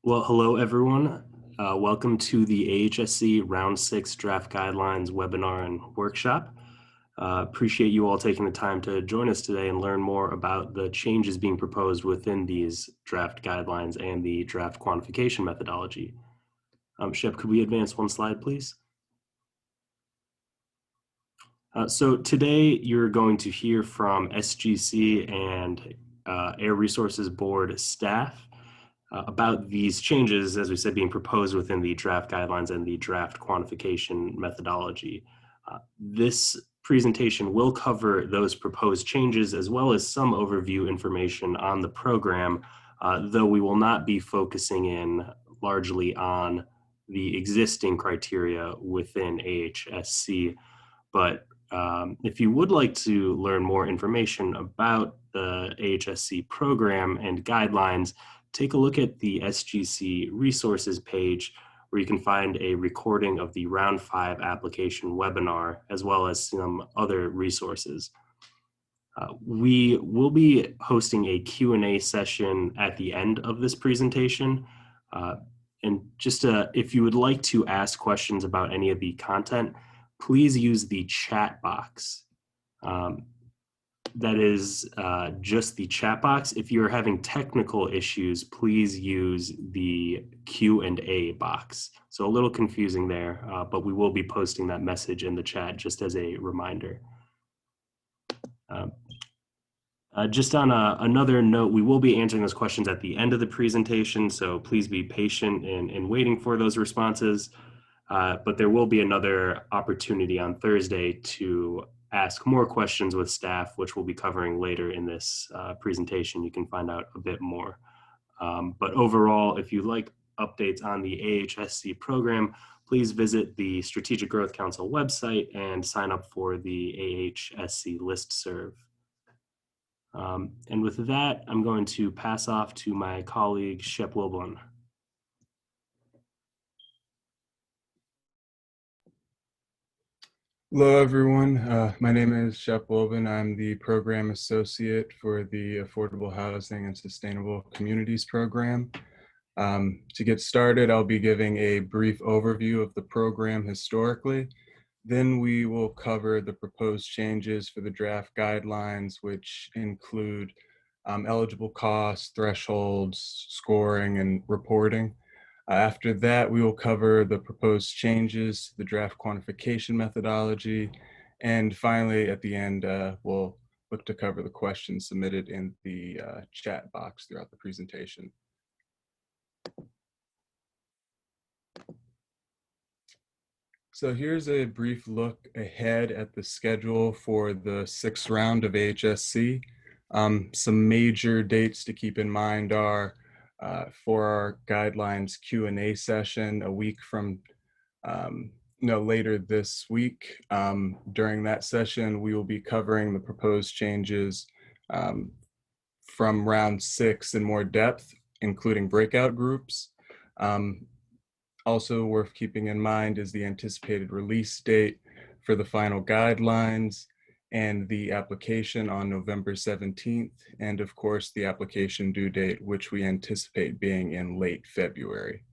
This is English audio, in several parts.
Well, hello everyone. Welcome to the AHSC Round 6 Draft Guidelines webinar and workshop. Appreciate you all taking the time to join us today and learn more about the changes being proposed within these draft guidelines and the draft quantification methodology. Shep, could we advance one slide, please? So today you're going to hear from SGC and Air Resources Board staff about these changes, as we said, being proposed within the draft guidelines and the draft quantification methodology. This presentation will cover those proposed changes as well as some overview information on the program, though we will not be focusing in largely on the existing criteria within AHSC. But if you would like to learn more information about the AHSC program and guidelines, take a look at the SGC resources page where you can find a recording of the Round 5 application webinar, as well as some other resources. We will be hosting a Q&A session at the end of this presentation. And just if you would like to ask questions about any of the content, please use the chat box. That is just the chat box. If you're having technical issues, please use the Q&A box. So a little confusing there, but we will be posting that message in the chat just as a reminder. Just on another note, we will be answering those questions at the end of the presentation, so please be patient in waiting for those responses. But there will be another opportunity on Thursday to ask more questions with staff, which we'll be covering later in this presentation. You can find out a bit more. But overall, if you'd like updates on the AHSC program, please visit the Strategic Growth Council website and sign up for the AHSC listserv. And with that, I'm going to pass off to my colleague, Shep Wilborn. Hello, everyone. My name is Shep Wilborn. I'm the Program Associate for the Affordable Housing and Sustainable Communities Program. To get started, I'll be giving a brief overview of the program historically. Then we will cover the proposed changes for the draft guidelines, which include eligible costs, thresholds, scoring, and reporting. After that, we will cover the proposed changes to the draft quantification methodology. And finally, at the end, we'll look to cover the questions submitted in the chat box throughout the presentation. So here's a brief look ahead at the schedule for the 6th round of AHSC. Some major dates to keep in mind are for our guidelines Q&A session a week from later this week. During that session, we will be covering the proposed changes from round 6 in more depth, including breakout groups. Also worth keeping in mind is the anticipated release date for the final guidelines and the application on November 17th, and of course the application due date, which we anticipate being in late February.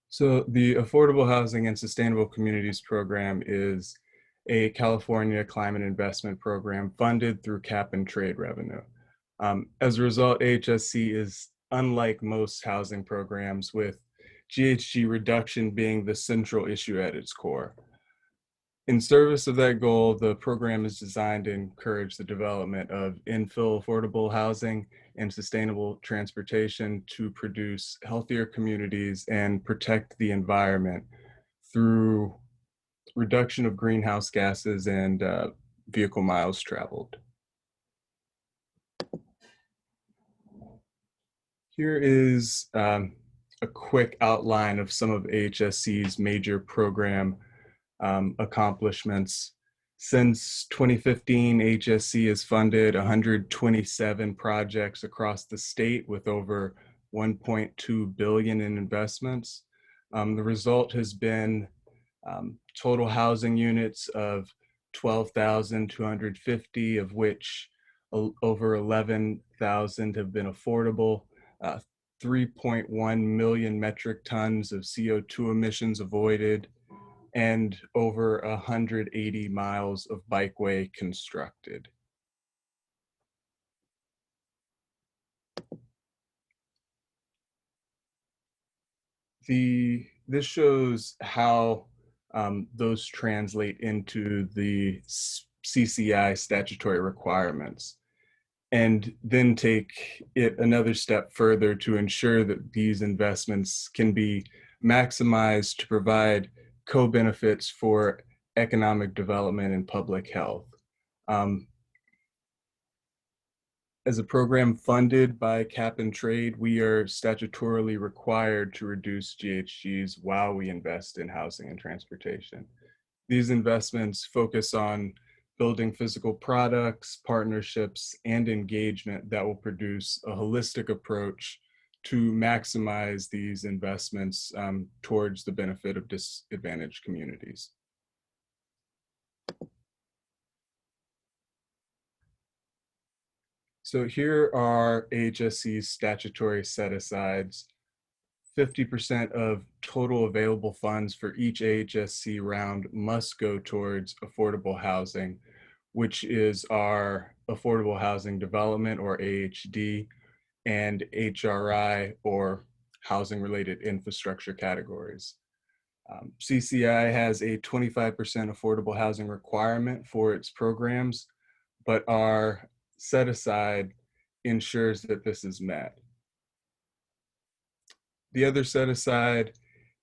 So the Affordable Housing and Sustainable Communities Program is a California climate investment program funded through cap and trade revenue. As a result, AHSC is unlike most housing programs, with GHG reduction being the central issue at its core. In service of that goal, the program is designed to encourage the development of infill affordable housing and sustainable transportation to produce healthier communities and protect the environment through reduction of greenhouse gases and vehicle miles traveled. Here is a quick outline of some of AHSC's major program accomplishments. Since 2015, AHSC has funded 127 projects across the state with over $1.2 billion in investments. The result has been total housing units of 12,250, of which over 11,000 have been affordable, 3.1 million metric tons of CO2 emissions avoided, and over 180 miles of bikeway constructed. This shows how those translate into the CCI statutory requirements, and then take it another step further to ensure that these investments can be maximized to provide co-benefits for economic development and public health. As a program funded by Cap and Trade, we are statutorily required to reduce GHGs while we invest in housing and transportation. These investments focus on building physical products, partnerships, and engagement that will produce a holistic approach to maximize these investments towards the benefit of disadvantaged communities. So here are AHSC's statutory set-asides. 50% of total available funds for each AHSC round must go towards affordable housing, which is our Affordable Housing Development, or AHD, and HRI, or housing-related infrastructure categories. CCI has a 25% affordable housing requirement for its programs, but our set-aside ensures that this is met. The other set-aside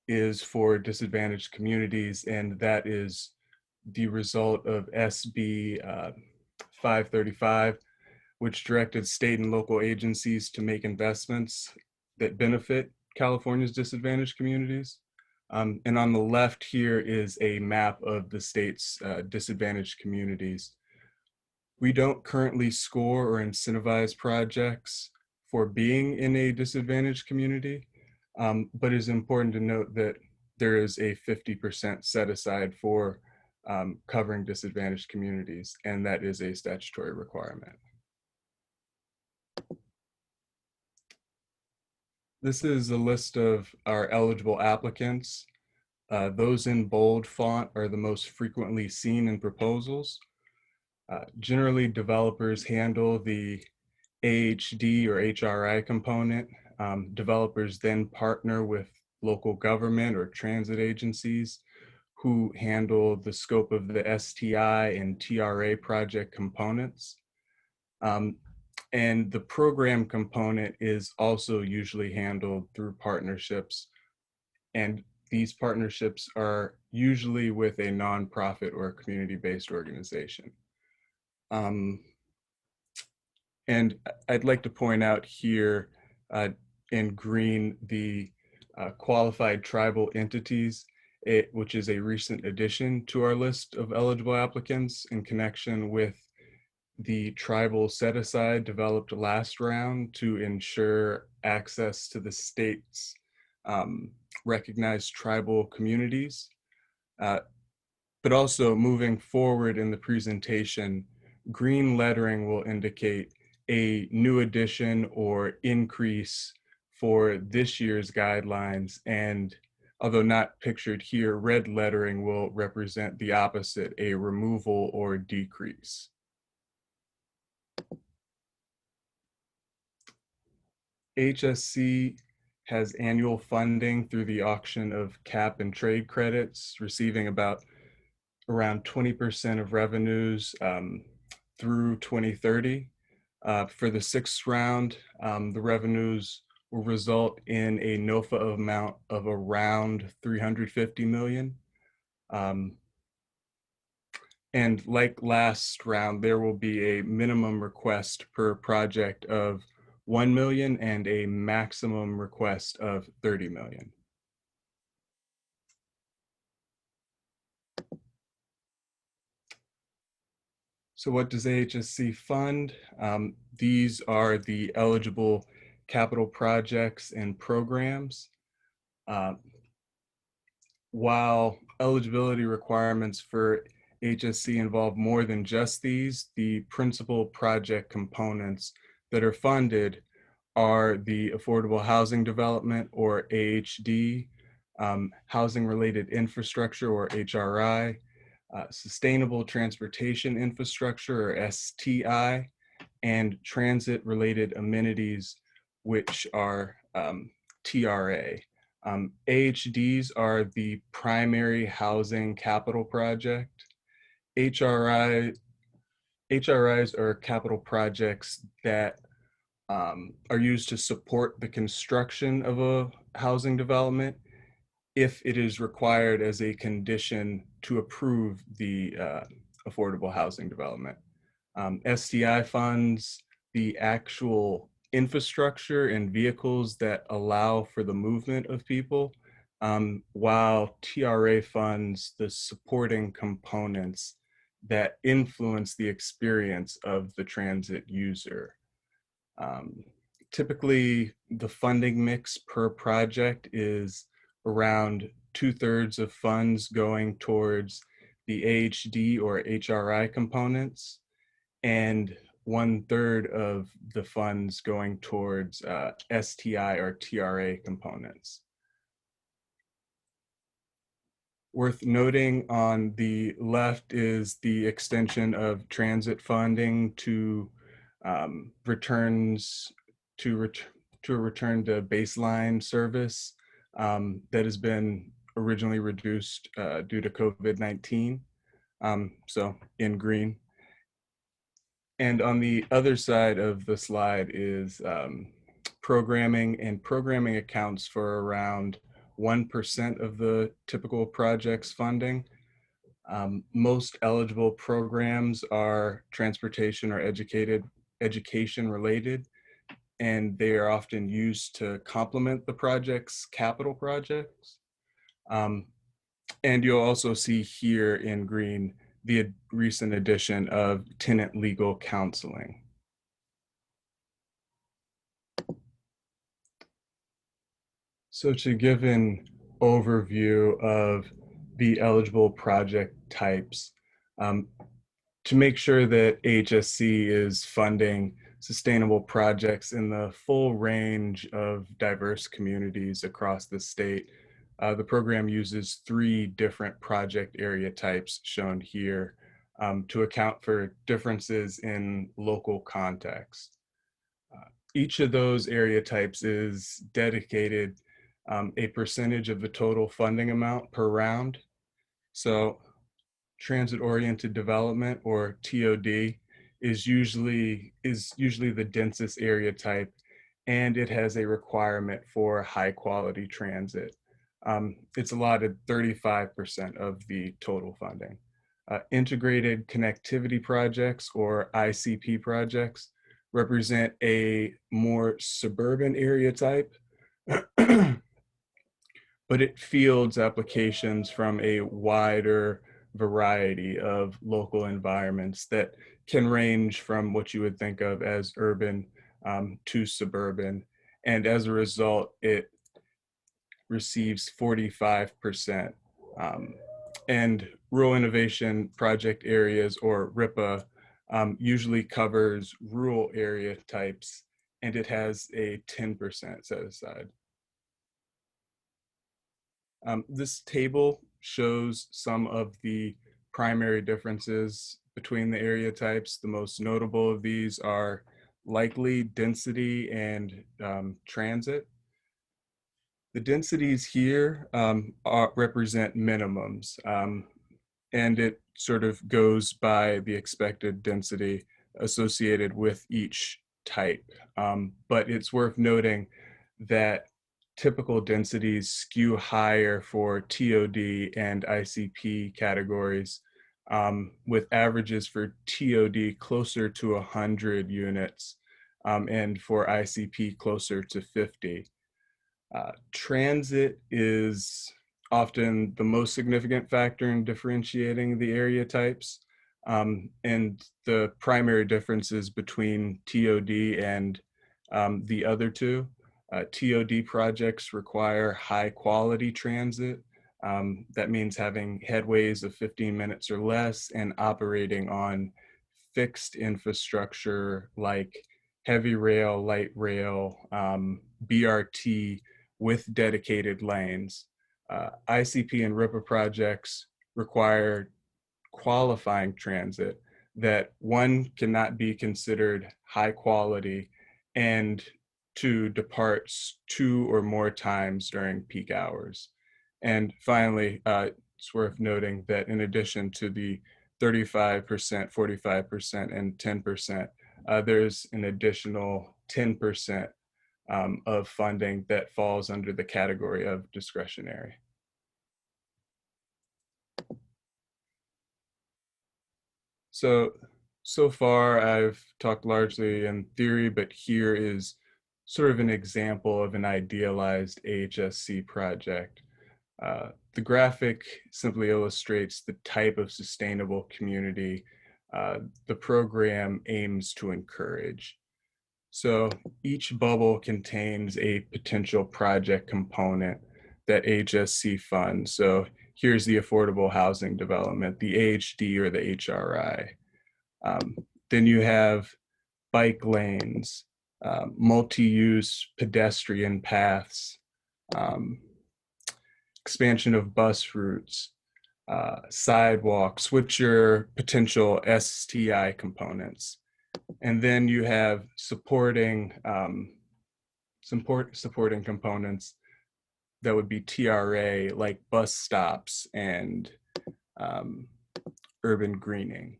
is for disadvantaged communities, and that is the result of SB 535, which directed state and local agencies to make investments that benefit California's disadvantaged communities. And on the left here is a map of the state's disadvantaged communities. We don't currently score or incentivize projects for being in a disadvantaged community, but it's important to note that there is a 50% set aside for covering disadvantaged communities, and that is a statutory requirement. This is a list of our eligible applicants. Those in bold font are the most frequently seen in proposals. Generally, developers handle the AHD or HRI component. Developers then partner with local government or transit agencies who handle the scope of the STI and TRA project components. And the program component is also usually handled through partnerships. And these partnerships are usually with a nonprofit or a community-based organization. And I'd like to point out here in green the qualified tribal entities, which is a recent addition to our list of eligible applicants in connection with the tribal set-aside developed last round to ensure access to the state's recognized tribal communities. But also moving forward in the presentation, green lettering will indicate a new addition or increase for this year's guidelines, and although not pictured here, red lettering will represent the opposite, a removal or decrease. AHSC has annual funding through the auction of cap and trade credits, receiving around 20% of revenues through 2030. For the sixth round, the revenues will result in a NOFA amount of around $350 million. And like last round, there will be a minimum request per project of 1 million and a maximum request of 30 million. So what does AHSC fund? These are the eligible capital projects and programs. While eligibility requirements for AHSC involve more than just these. The principal project components that are funded are the Affordable Housing Development, or AHD, Housing-Related Infrastructure, or HRI, Sustainable Transportation Infrastructure, or STI, and Transit-Related Amenities, which are TRA. AHDs are the Primary Housing Capital Project. HRIs are capital projects that are used to support the construction of a housing development if it is required as a condition to approve the affordable housing development. STI funds the actual infrastructure and vehicles that allow for the movement of people, while TRA funds the supporting components that influence the experience of the transit user. Typically, the funding mix per project is around 2/3 of funds going towards the AHD or HRI components, and 1/3 of the funds going towards STI or TRA components. Worth noting on the left is the extension of transit funding to returns to a return to baseline service that has been originally reduced due to COVID-19, so in green. And on the other side of the slide is programming, and programming accounts for around 1% of the typical project's funding. Most eligible programs are transportation or education related, and they are often used to complement the project's capital projects. And you'll also see here in green the recent addition of tenant legal counseling. So to give an overview of the eligible project types, to make sure that AHSC is funding sustainable projects in the full range of diverse communities across the state, the program uses 3 different project area types shown here to account for differences in local context. Each of those area types is dedicated a percentage of the total funding amount per round. So transit-oriented development, or TOD, is usually the densest area type, and it has a requirement for high quality transit. It's allotted 35% of the total funding. Integrated connectivity projects, or ICP projects, represent a more suburban area type, but it fields applications from a wider variety of local environments that can range from what you would think of as urban to suburban. And as a result, it receives 45%. And Rural Innovation Project Areas, or RIPA, usually covers rural area types, and it has a 10% set aside. This table shows some of the primary differences between the area types. The most notable of these are likely, density, and transit. The densities here represent minimums, and it sort of goes by the expected density associated with each type. But it's worth noting that typical densities skew higher for TOD and ICP categories, with averages for TOD closer to 100 units, and for ICP closer to 50. Transit is often the most significant factor in differentiating the area types, and the primary differences between TOD and the other two. TOD projects require high quality transit, That means having headways of 15 minutes or less and operating on fixed infrastructure like heavy rail, light rail, BRT with dedicated lanes. ICP and RIPA projects require qualifying transit that, one, cannot be considered high quality, and two, departs 2 or more times during peak hours. And finally, it's worth noting that in addition to the 35%, 45%, and 10%, there's an additional 10% of funding that falls under the category of discretionary. So far I've talked largely in theory, but here is sort of an example of an idealized AHSC project. The graphic simply illustrates the type of sustainable community the program aims to encourage. So each bubble contains a potential project component that AHSC funds. So here's the affordable housing development, the AHD or the HRI. Then you have bike lanes, multi-use pedestrian paths, expansion of bus routes, sidewalks, which are potential STI components. And then you have supporting components that would be TRA, like bus stops and urban greening.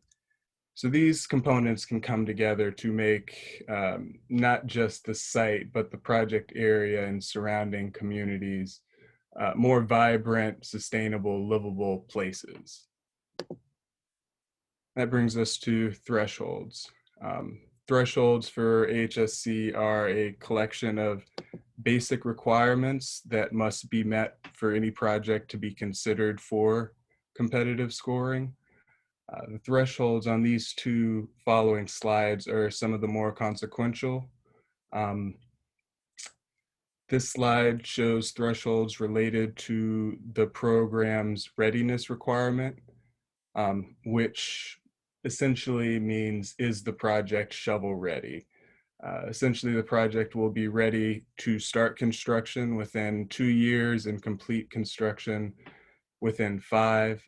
So these components can come together to make not just the site, but the project area and surrounding communities more vibrant, sustainable, livable places. That brings us to thresholds. Thresholds for AHSC are a collection of basic requirements that must be met for any project to be considered for competitive scoring. The thresholds on these two following slides are some of the more consequential. This slide shows thresholds related to the program's readiness requirement, which essentially means, is the project shovel ready? Essentially, the project will be ready to start construction within 2 years and complete construction within 5.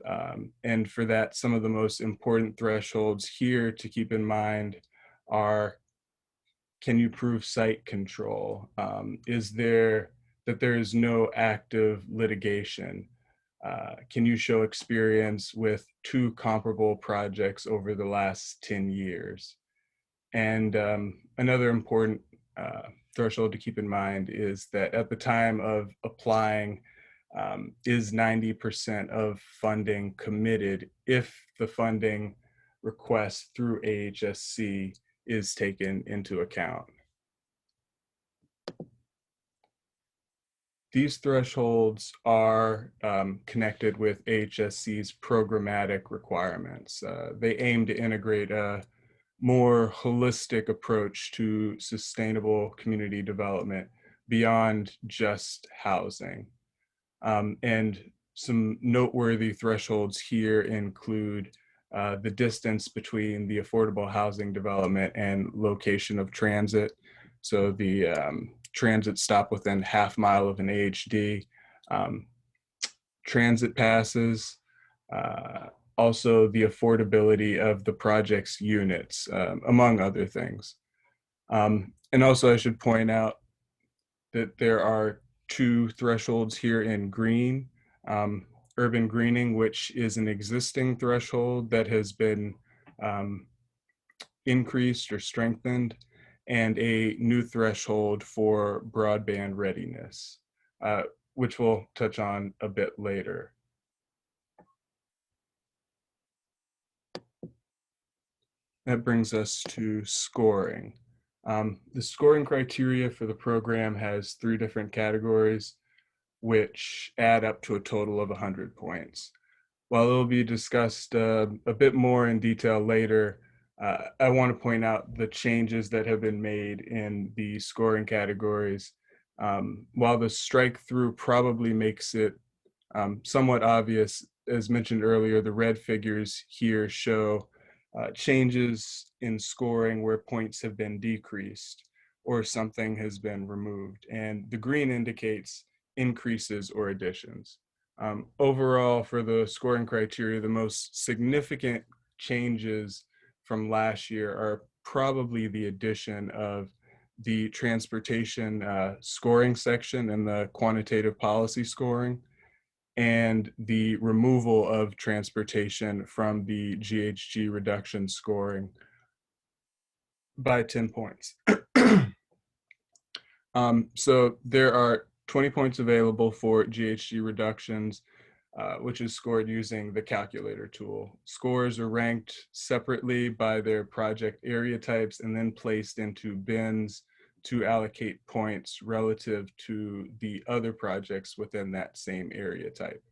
And for that, some of the most important thresholds here to keep in mind are: can you prove site control? Is there no active litigation? Can you show experience with 2 comparable projects over the last 10 years? And another important threshold to keep in mind is that at the time of applying, is 90% of funding committed if the funding request through AHSC is taken into account. These thresholds are connected with AHSC's programmatic requirements. They aim to integrate a more holistic approach to sustainable community development beyond just housing. And some noteworthy thresholds here include the distance between the affordable housing development and location of transit. So the transit stop within half mile of an AHD, transit passes, also the affordability of the project's units, among other things. And also I should point out that there are 2 thresholds here in green: urban greening, which is an existing threshold that has been increased or strengthened, and a new threshold for broadband readiness, which we'll touch on a bit later. That brings us to scoring. The scoring criteria for the program has 3 different categories, which add up to a total of 100 points. While it will be discussed a bit more in detail later, I want to point out the changes that have been made in the scoring categories. While the strike through probably makes it Somewhat obvious, as mentioned earlier, the red figures here show changes in scoring where points have been decreased or something has been removed. And the green indicates increases or additions. Overall, for the scoring criteria, the most significant changes from last year are probably the addition of the transportation scoring section and the quantitative policy scoring, and the removal of transportation from the GHG reduction scoring by 10 points. So there are 20 points available for GHG reductions, which is scored using the calculator tool. Scores are ranked separately by their project area types and then placed into bins to allocate points relative to the other projects within that same area type.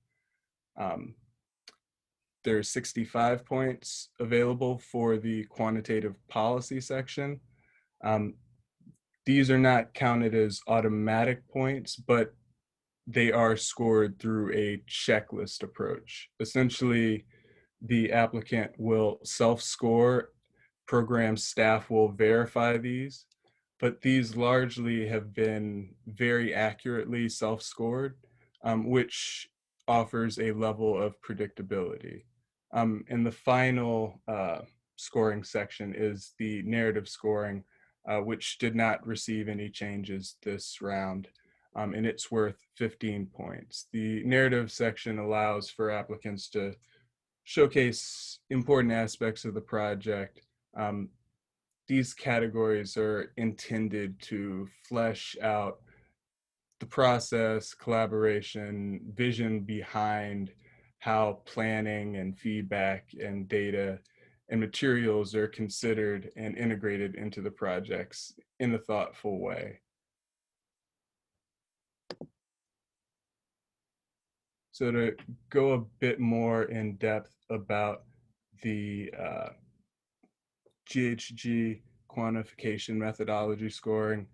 There's 65 points available for the quantitative policy section. These are not counted as automatic points, but they are scored through a checklist approach. Essentially, the applicant will self-score, program staff will verify these, but these largely have been very accurately self-scored, which offers a level of predictability. And the final scoring section is the narrative scoring, which did not receive any changes this round, and it's worth 15 points. The narrative section allows for applicants to showcase important aspects of the project. These categories are intended to flesh out the process, collaboration, vision behind how planning and feedback and data and materials are considered and integrated into the projects in a thoughtful way. So to go a bit more in depth about the GHG quantification methodology scoring,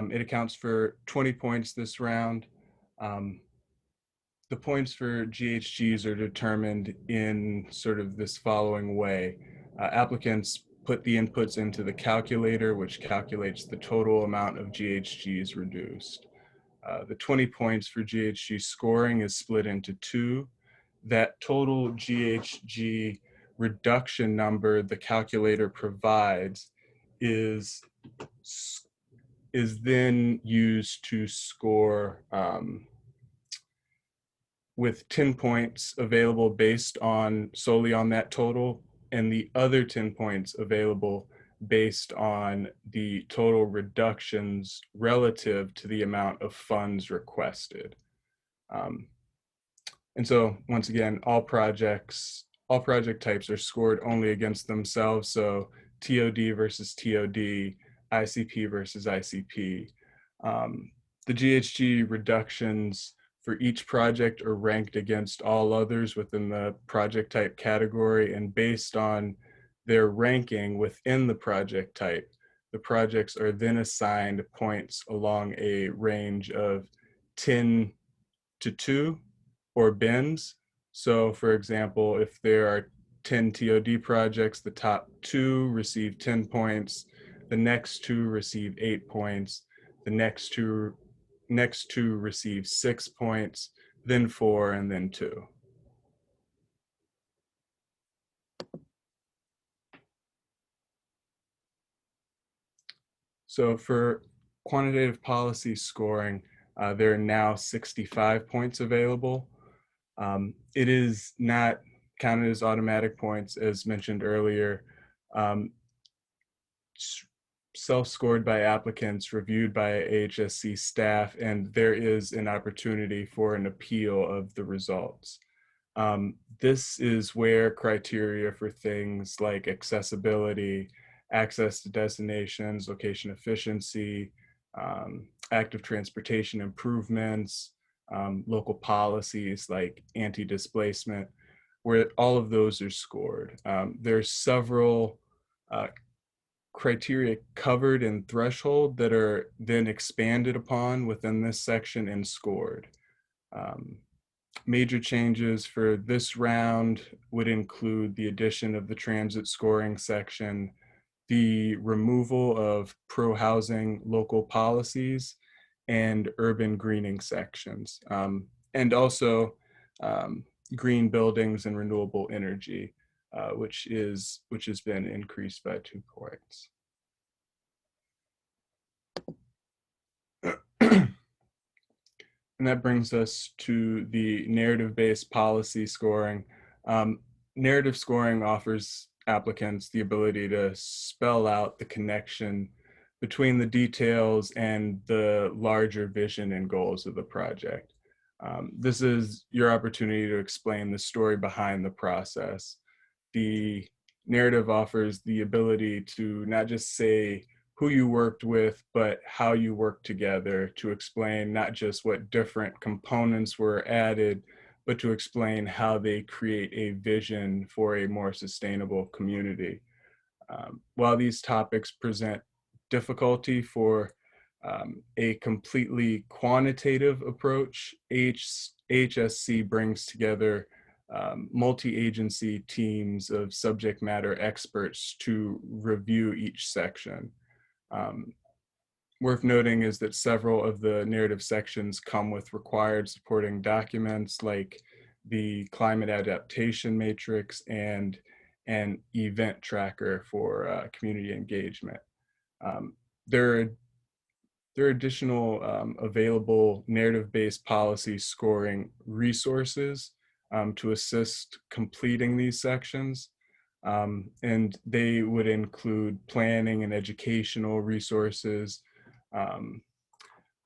it accounts for 20 points this round. The points for GHGs are determined in sort of this following way. Applicants put the inputs into the calculator, which calculates the total amount of GHGs reduced. The 20 points for GHG scoring is split into two. That total GHG reduction number the calculator provides is then used to score with 10 points available based on solely on that total, and the other 10 points available based on the total reductions relative to the amount of funds requested. And so once again, all project types are scored only against themselves. So TOD versus TOD, ICP versus ICP. The GHG reductions for each project are ranked against all others within the project type category, and based on their ranking within the project type, the projects are then assigned points along a range of 10 to 2 or bins. So for example, if there are 10 TOD projects, the top 2 receive 10 points, the next 2 receive 8 points, the next two receive 6 points, then 4, and then 2. So for quantitative policy scoring, there are now 65 points available. It is not counted as automatic points, as mentioned earlier. Self-scored by applicants, reviewed by AHSC staff, and there is an opportunity for an appeal of the results. This is where criteria for things like accessibility, access to destinations, location efficiency, active transportation improvements, local policies like anti-displacement, where all of those are scored. There's several criteria covered in threshold that are then expanded upon within this section and scored. Major changes for this round would include the addition of the transit scoring section, the removal of pro-housing local policies, and urban greening sections, and also green buildings and renewable energy, which has been increased by 2 points. And that brings us to the narrative-based policy scoring. Narrative scoring offers applicants the ability to spell out the connection between the details and the larger vision and goals of the project. This is your opportunity to explain the story behind the process. The narrative offers the ability to not just say who you worked with, but how you worked together, to explain not just what different components were added, but to explain how they create a vision for a more sustainable community. While these topics present difficulty for a completely quantitative approach, AHSC brings together multi-agency teams of subject matter experts to review each section. Worth noting is that several of the narrative sections come with required supporting documents like the climate adaptation matrix and an event tracker for community engagement. There are additional available narrative-based policy scoring resources to assist completing these sections. And they would include planning and educational resources,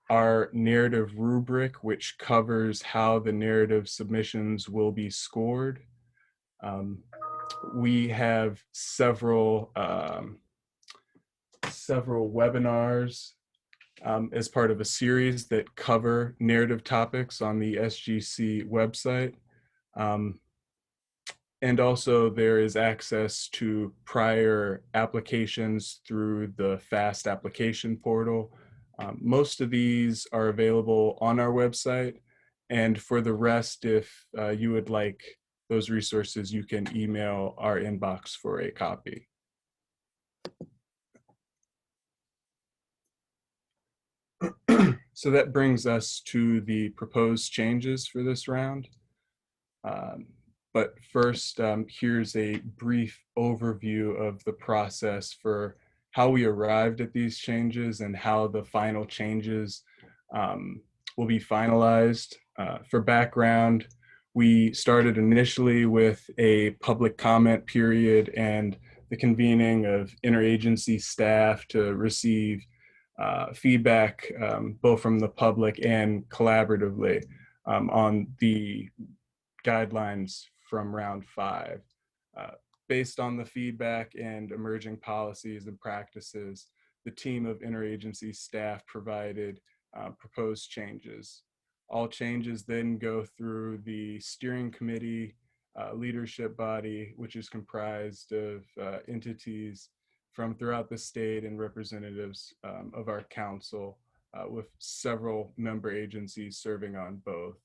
our narrative rubric, which covers how the narrative submissions will be scored. We have several webinars as part of a series that cover narrative topics on the SGC website. And also there is access to prior applications through the FAST application portal. Most of these are available on our website. And for the rest, if you would like those resources, you can email our inbox for a copy. So that brings us to the proposed changes for this round. But first, here's a brief overview of the process for how we arrived at these changes and how the final changes will be finalized. For background, we started initially with a public comment period and the convening of interagency staff to receive feedback both from the public and collaboratively on the guidelines from round 5. Based on the feedback and emerging policies and practices, the team of interagency staff provided proposed changes. All changes then go through the steering committee leadership body, which is comprised of entities from throughout the state and representatives of our council, with several member agencies serving on both.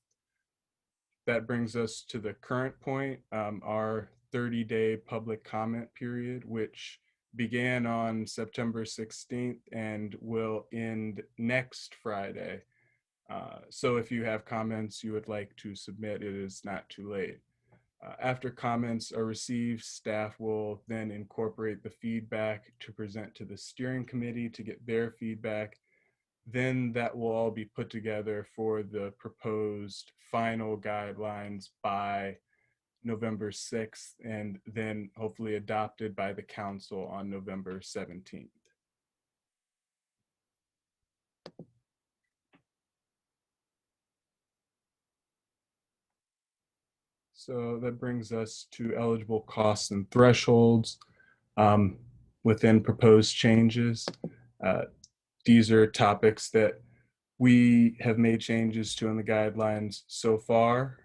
That brings us to the current point, our 30-day public comment period, which began on September 16th and will end next Friday. So if you have comments you would like to submit, it is not too late. After comments are received, staff will then incorporate the feedback to present to the steering committee to get their feedback. Then that will all be put together for the proposed final guidelines by November 6th, and then hopefully adopted by the council on November 17th. So that brings us to eligible costs and thresholds within proposed changes. These are topics that we have made changes to in the guidelines so far.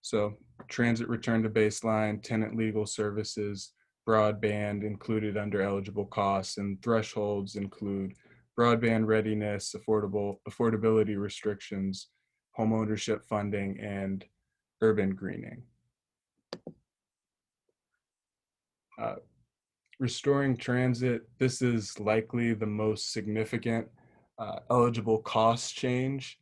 So transit return to baseline, tenant legal services, broadband included under eligible costs, and thresholds include broadband readiness, affordability restrictions, homeownership funding, and urban greening. Restoring transit, this is likely the most significant eligible cost change.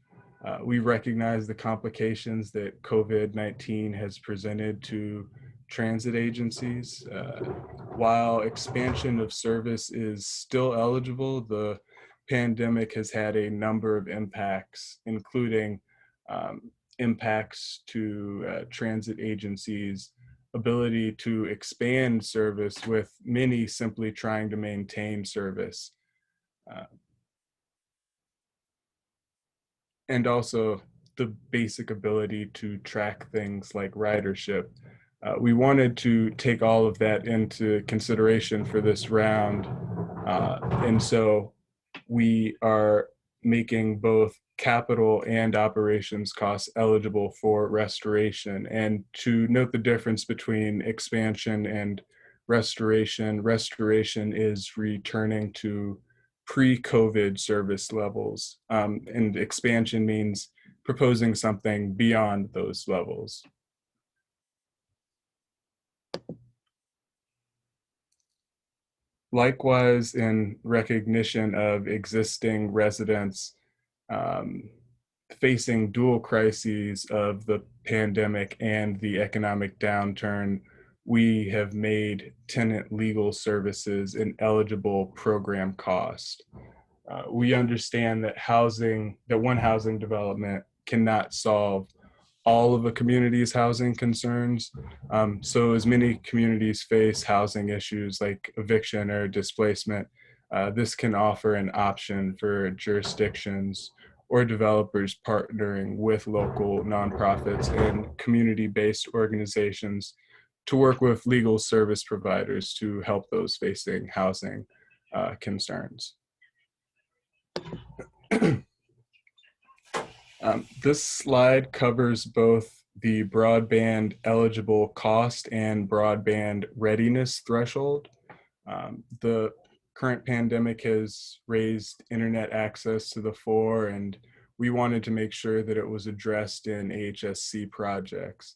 We recognize the complications that COVID-19 has presented to transit agencies. While expansion of service is still eligible, the pandemic has had a number of impacts, including impacts to transit agencies' ability to expand service, with many simply trying to maintain service. And also the basic ability to track things like ridership. We wanted to take all of that into consideration for this round. And so we are making both capital and operations costs eligible for restoration. And to note the difference between expansion and restoration, restoration is returning to pre-COVID service levels, and expansion means proposing something beyond those levels. Likewise, in recognition of existing residents facing dual crises of the pandemic and the economic downturn, we have made tenant legal services an eligible program cost. We understand that one housing development cannot solve all of a community's housing concerns. So as many communities face housing issues like eviction or displacement, this can offer an option for jurisdictions or developers partnering with local nonprofits and community-based organizations to work with legal service providers to help those facing housing concerns. This slide covers both the broadband eligible cost and broadband readiness threshold. The current pandemic has raised internet access to the fore, and we wanted to make sure that it was addressed in AHSC projects.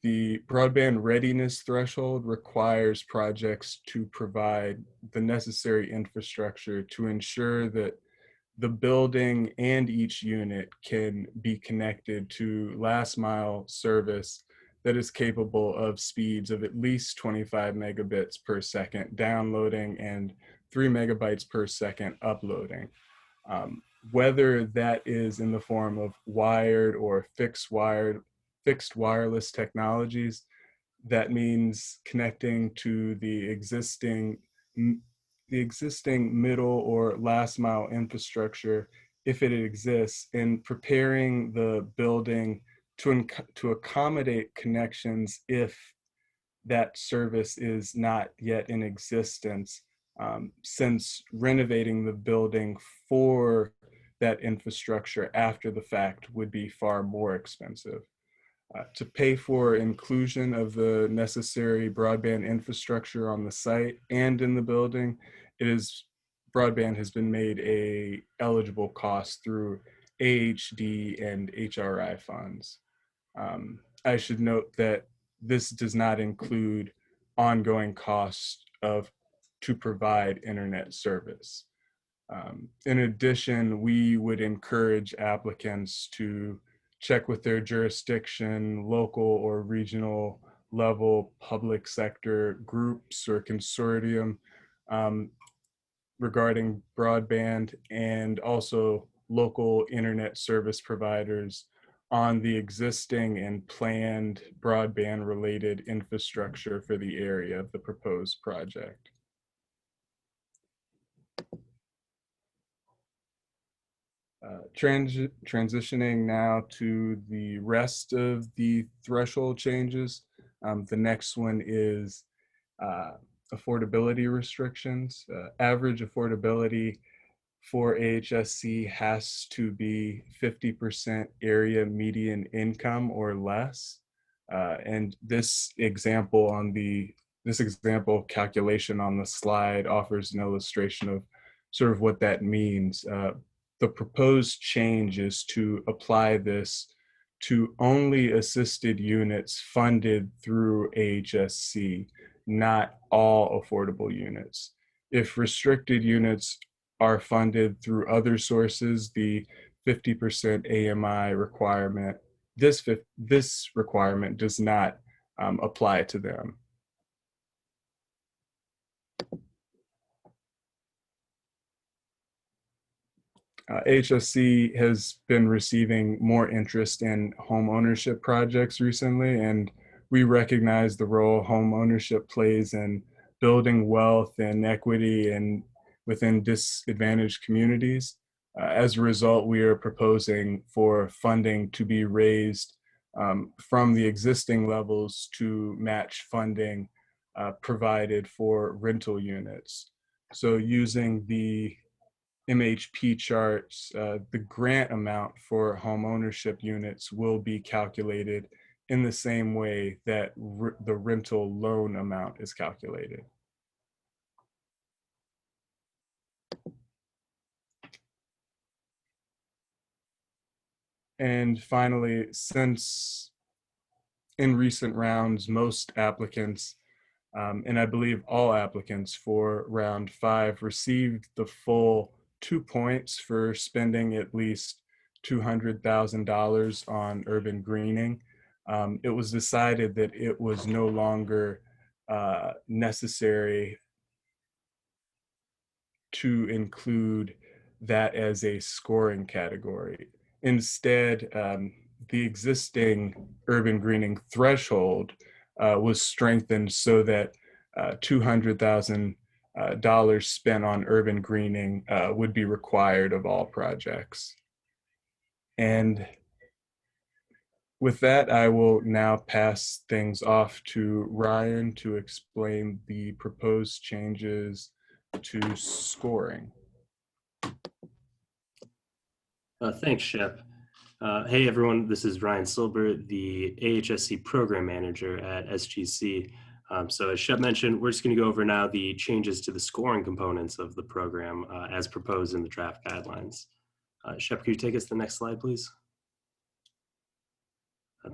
The broadband readiness threshold requires projects to provide the necessary infrastructure to ensure that the building and each unit can be connected to last mile service that is capable of speeds of at least 25 megabits per second downloading and 3 megabytes per second uploading. Whether that is in the form of wired or fixed wireless technologies, that means connecting to the existing middle or last mile infrastructure, if it exists, and preparing the building to accommodate connections if that service is not yet in existence, since renovating the building for that infrastructure after the fact would be far more expensive. To pay for inclusion of the necessary broadband infrastructure on the site and in the building, broadband has been made a eligible cost through AHD and HRI funds. I should note that this does not include ongoing costs to provide internet service. In addition, we would encourage applicants to check with their jurisdiction, local or regional level public sector groups or consortium regarding broadband, and also local internet service providers on the existing and planned broadband related infrastructure for the area of the proposed project. Transitioning now to the rest of the threshold changes. The next one is affordability restrictions. Average affordability for AHSC has to be 50% area median income or less. And this example calculation on the slide offers an illustration of sort of what that means. the proposed change is to apply this to only assisted units funded through AHSC, not all affordable units. If restricted units are funded through other sources, the 50% AMI requirement, this requirement does not apply to them. AHSC has been receiving more interest in home ownership projects recently, and we recognize the role home ownership plays in building wealth and equity and within disadvantaged communities. As a result, we are proposing for funding to be raised from the existing levels to match funding provided for rental units. So using the MHP charts, the grant amount for home ownership units will be calculated in the same way that the rental loan amount is calculated. And finally, since in recent rounds, most applicants, and I believe all applicants for round 5 received the full 2 points for spending at least $200,000 on urban greening. It was decided that it was no longer necessary to include that as a scoring category. Instead, the existing urban greening threshold was strengthened so that $200,000 spent on urban greening would be required of all projects. And with that, I will now pass things off to Ryan to explain the proposed changes to scoring. Thanks, Shep. Hey everyone, this is Ryan Silber, the AHSC Program Manager at SGC. So as Shep mentioned, we're just going to go over now the changes to the scoring components of the program as proposed in the draft guidelines. Shep, could you take us to the next slide, please?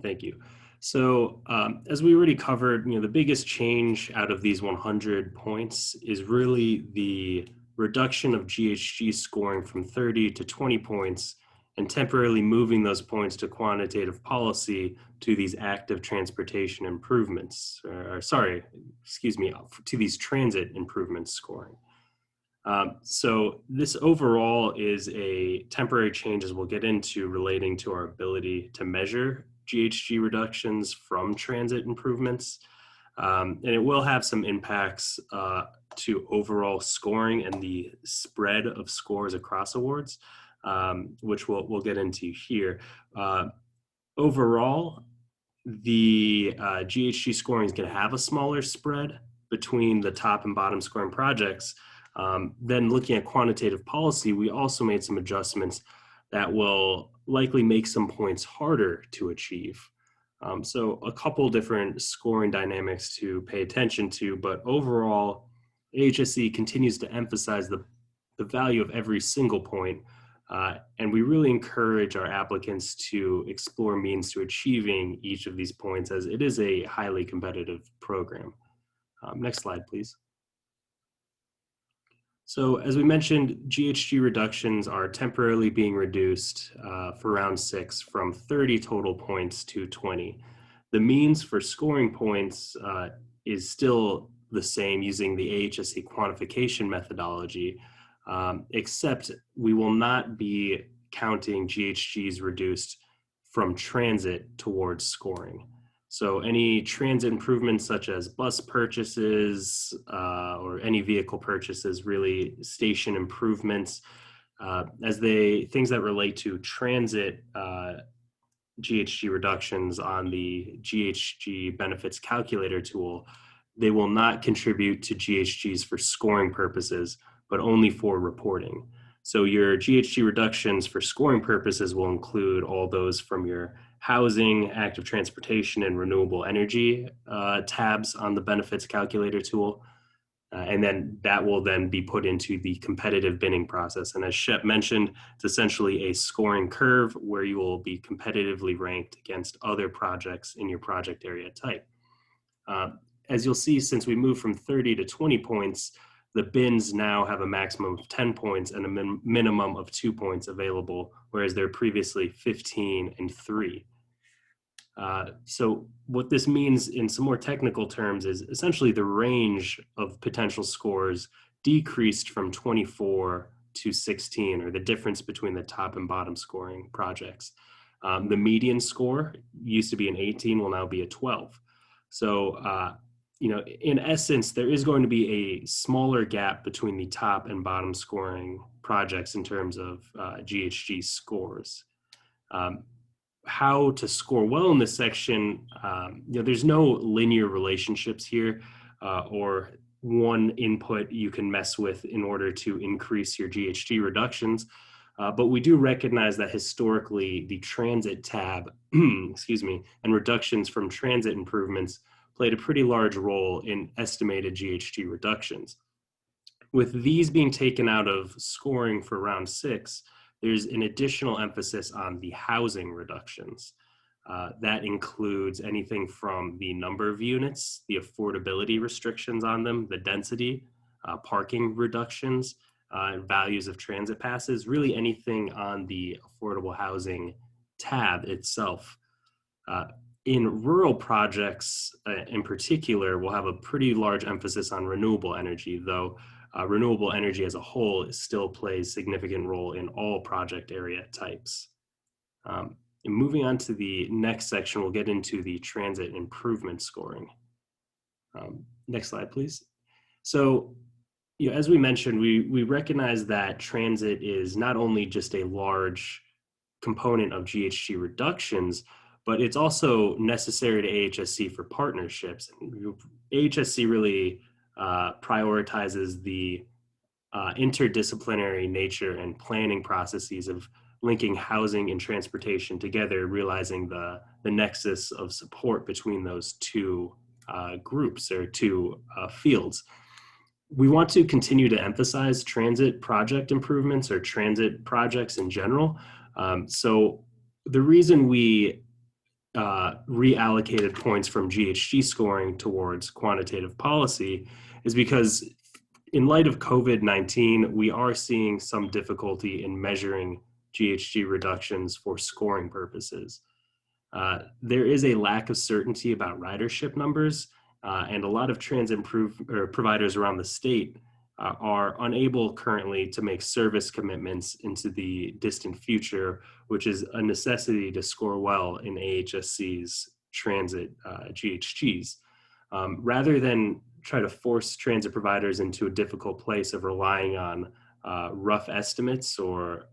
Thank you. So as we already covered, the biggest change out of these 100 points is really the reduction of GHG scoring from 30 to 20 points and temporarily moving those points to quantitative policy to these active transportation improvements, to these transit improvements scoring. So this overall is a temporary change, as we'll get into, relating to our ability to measure GHG reductions from transit improvements. And it will have some impacts to overall scoring and the spread of scores across awards, which we'll get into here. Overall, the GHG scoring is going to have a smaller spread between the top and bottom scoring projects. Then looking at quantitative policy, we also made some adjustments that will likely make some points harder to achieve. So a couple different scoring dynamics to pay attention to, but overall, AHSC continues to emphasize the value of every single point, and we really encourage our applicants to explore means to achieving each of these points, as it is a highly competitive program. Next slide, please. So as we mentioned, GHG reductions are temporarily being reduced for round 6 from 30 total points to 20. The means for scoring points is still the same using the AHSC quantification methodology, except we will not be counting GHGs reduced from transit towards scoring. So any transit improvements such as bus purchases or any vehicle purchases, really station improvements, things that relate to transit GHG reductions on the GHG benefits calculator tool, they will not contribute to GHGs for scoring purposes, but only for reporting. So your GHG reductions for scoring purposes will include all those from your housing, active transportation, and renewable energy tabs on the benefits calculator tool. And then that will then be put into the competitive bidding process. And as Shep mentioned, it's essentially a scoring curve where you will be competitively ranked against other projects in your project area type. As you'll see, since we moved from 30 to 20 points, the bins now have a maximum of 10 points and a minimum of 2 points available, whereas they're previously 15 and 3. So what this means in some more technical terms is essentially the range of potential scores decreased from 24 to 16, or the difference between the top and bottom scoring projects. The median score used to be an 18, will now be a 12. So, in essence, there is going to be a smaller gap between the top and bottom scoring projects in terms of GHG scores. How to score well in this section, there's no linear relationships here or one input you can mess with in order to increase your GHG reductions. But we do recognize that historically the transit tab, excuse me, and reductions from transit improvements played a pretty large role in estimated GHG reductions. With these being taken out of scoring for round 6, there's an additional emphasis on the housing reductions. That includes anything from the number of units, the affordability restrictions on them, the density, parking reductions, values of transit passes, really anything on the affordable housing tab itself. In rural projects in particular, we'll have a pretty large emphasis on renewable energy, though renewable energy as a whole still plays significant role in all project area types. And moving on to the next section, we'll get into the transit improvement scoring. Next slide, please. So, as we mentioned, we recognize that transit is not only just a large component of GHG reductions, but it's also necessary to AHSC for partnerships. AHSC really prioritizes the interdisciplinary nature and planning processes of linking housing and transportation together, realizing the nexus of support between those two groups or two fields. We want to continue to emphasize transit project improvements or transit projects in general. So the reason we reallocated points from GHG scoring towards quantitative policy is because in light of COVID-19, we are seeing some difficulty in measuring GHG reductions for scoring purposes. There is a lack of certainty about ridership numbers, and a lot of transit providers around the state are unable currently to make service commitments into the distant future, which is a necessity to score well in AHSC's transit GHGs. Rather than try to force transit providers into a difficult place of relying on rough estimates or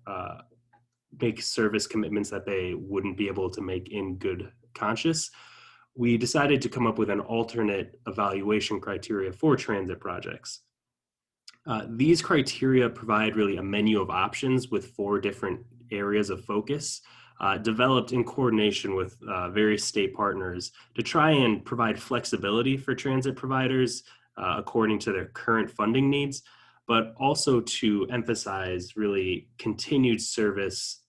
make service commitments that they wouldn't be able to make in good conscience, we decided to come up with an alternate evaluation criteria for transit projects. These criteria provide really a menu of options with 4 different areas of focus, developed in coordination with various state partners to try and provide flexibility for transit providers according to their current funding needs, but also to emphasize really continued service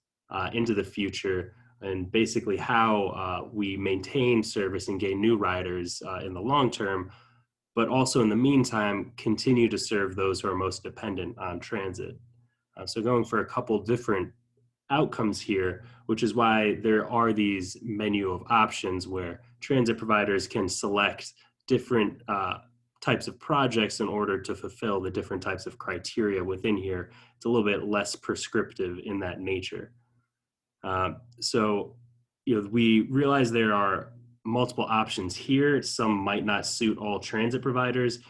into the future and basically how we maintain service and gain new riders in the long term, but also in the meantime, continue to serve those who are most dependent on transit. So going for a couple different outcomes here, which is why there are these menu of options where transit providers can select different types of projects in order to fulfill the different types of criteria within here. It's a little bit less prescriptive in that nature. So, we realize there are multiple options here. Some might not suit all transit providers.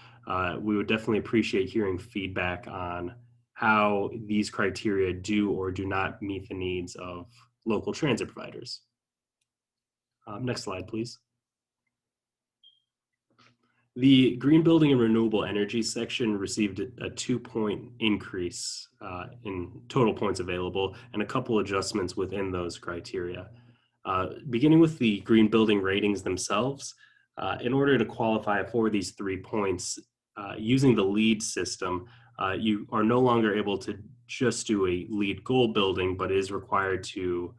We would definitely appreciate hearing feedback on how these criteria do or do not meet the needs of local transit providers. Next slide, please. The green building and renewable energy section received a 2-point increase in total points available and a couple adjustments within those criteria. Beginning with the green building ratings themselves, in order to qualify for these 3 points, using the LEED system, you are no longer able to just do a LEED Gold building, but is required to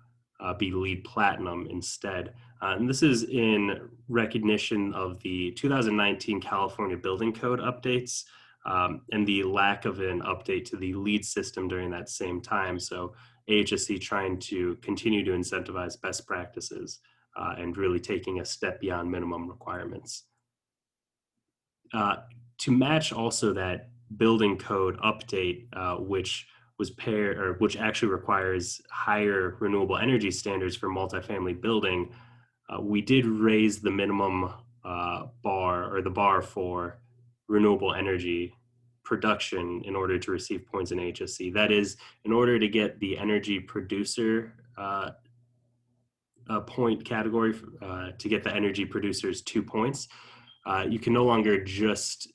be LEED Platinum instead. And this is in recognition of the 2019 California Building Code updates and the lack of an update to the LEED system during that same time. So AHSC trying to continue to incentivize best practices and really taking a step beyond minimum requirements. To match also that building code update, which actually requires higher renewable energy standards for multifamily building, we did raise the minimum bar for renewable energy production in order to receive points in AHSC. That is, in order to get the energy producer point category, to get the energy producers 2 points, you can no longer just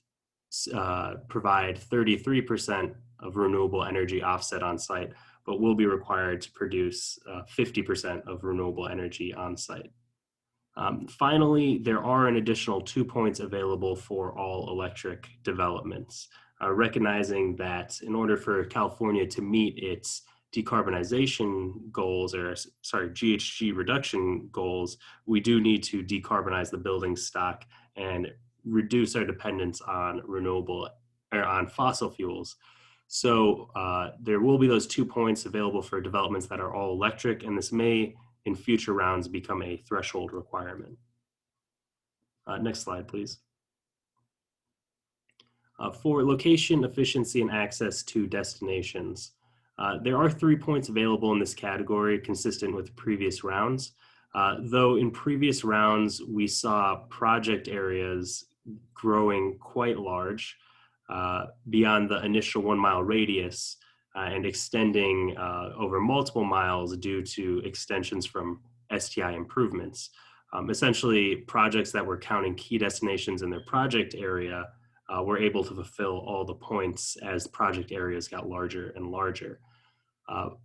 provide 33% of renewable energy offset on site, but will be required to produce 50% of renewable energy on site. Finally, there are an additional 2 points available for all electric developments, recognizing that in order for California to meet its decarbonization goals, GHG reduction goals, we do need to decarbonize the building stock and reduce our dependence on fossil fuels. So there will be those 2 points available for developments that are all electric, and this may in future rounds become a threshold requirement. Next slide, please. For location, efficiency, and access to destinations, there are 3 points available in this category consistent with previous rounds. Though in previous rounds, we saw project areas growing quite large beyond the initial 1 mile radius and extending over multiple miles due to extensions from STI improvements. Essentially, projects that were counting key destinations in their project area were able to fulfill all the points as project areas got larger and larger.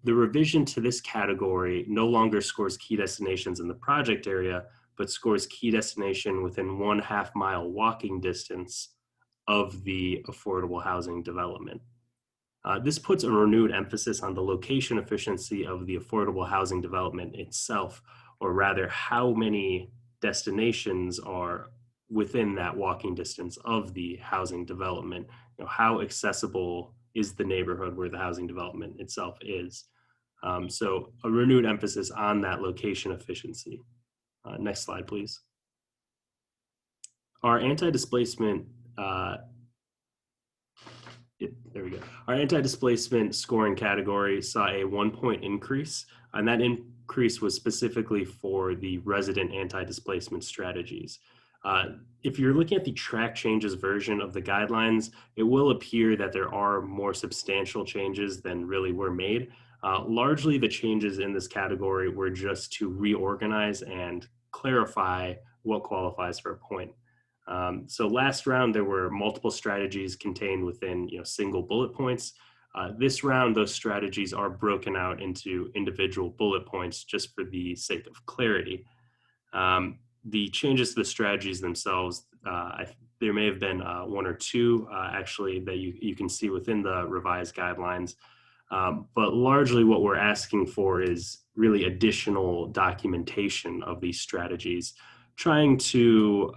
The revision to this category no longer scores key destinations in the project area, but scores key destination within 1/2 mile walking distance of the affordable housing development. This puts a renewed emphasis on the location efficiency of the affordable housing development itself, or rather how many destinations are within that walking distance of the housing development. How accessible is the neighborhood where the housing development itself is? So a renewed emphasis on that location efficiency. Next slide, please. Our anti-displacement there we go. Our anti-displacement scoring category saw a 1 point increase, and that increase was specifically for the resident anti-displacement strategies. If you're looking at the track changes version of the guidelines, it will appear that there are more substantial changes than really were made. Largely, the changes in this category were just to reorganize and clarify what qualifies for a point. So last round, there were multiple strategies contained within single bullet points. This round, those strategies are broken out into individual bullet points just for the sake of clarity. The changes to the strategies themselves, there may have been 1 or 2 actually that you can see within the revised guidelines. But largely what we're asking for is really additional documentation of these strategies, trying to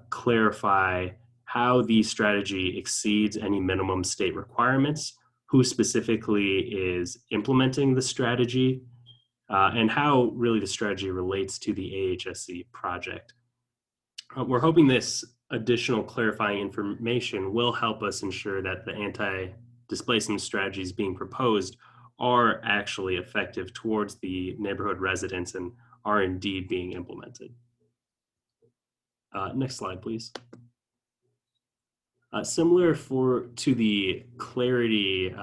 clarify how the strategy exceeds any minimum state requirements, who specifically is implementing the strategy, and how really the strategy relates to the AHSC project. We're hoping this additional clarifying information will help us ensure that the anti-displacement strategies being proposed are actually effective towards the neighborhood residents and are indeed being implemented. Next slide, please. Similar to the clarity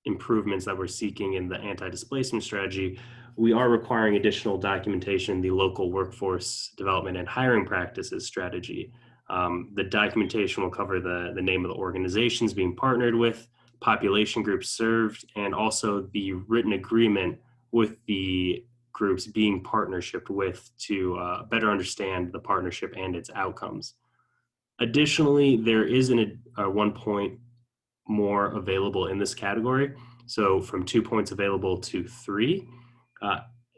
improvements that we're seeking in the anti-displacement strategy, we are requiring additional documentation in the local workforce development and hiring practices strategy. The documentation will cover the name of the organizations being partnered with, population groups served, and also the written agreement with the groups being partnershiped with to better understand the partnership and its outcomes. Additionally, there is a 1 point more available in this category. So from 2 points available to 3.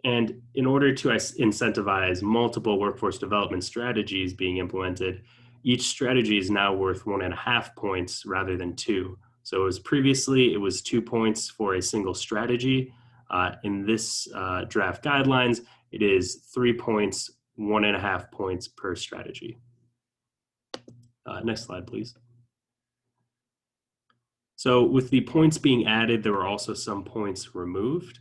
And in order to incentivize multiple workforce development strategies being implemented, each strategy is now worth 1.5 points rather than 2. So as previously, it was 2 points for a single strategy. In this draft guidelines, it is 3 points, 1.5 points per strategy. Next slide, please. So with the points being added, there were also some points removed,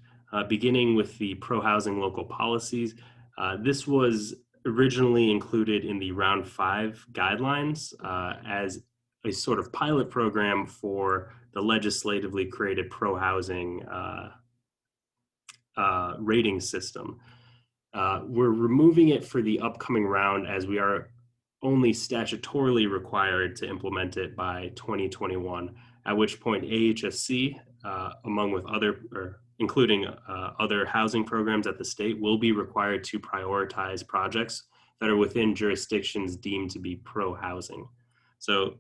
beginning with the pro-housing local policies. This was originally included in the Round 5 guidelines as a sort of pilot program for the legislatively created pro-housing rating system. We're removing it for the upcoming round as we are only statutorily required to implement it by 2021, at which point AHSC, including other housing programs at the state, will be required to prioritize projects that are within jurisdictions deemed to be pro-housing. So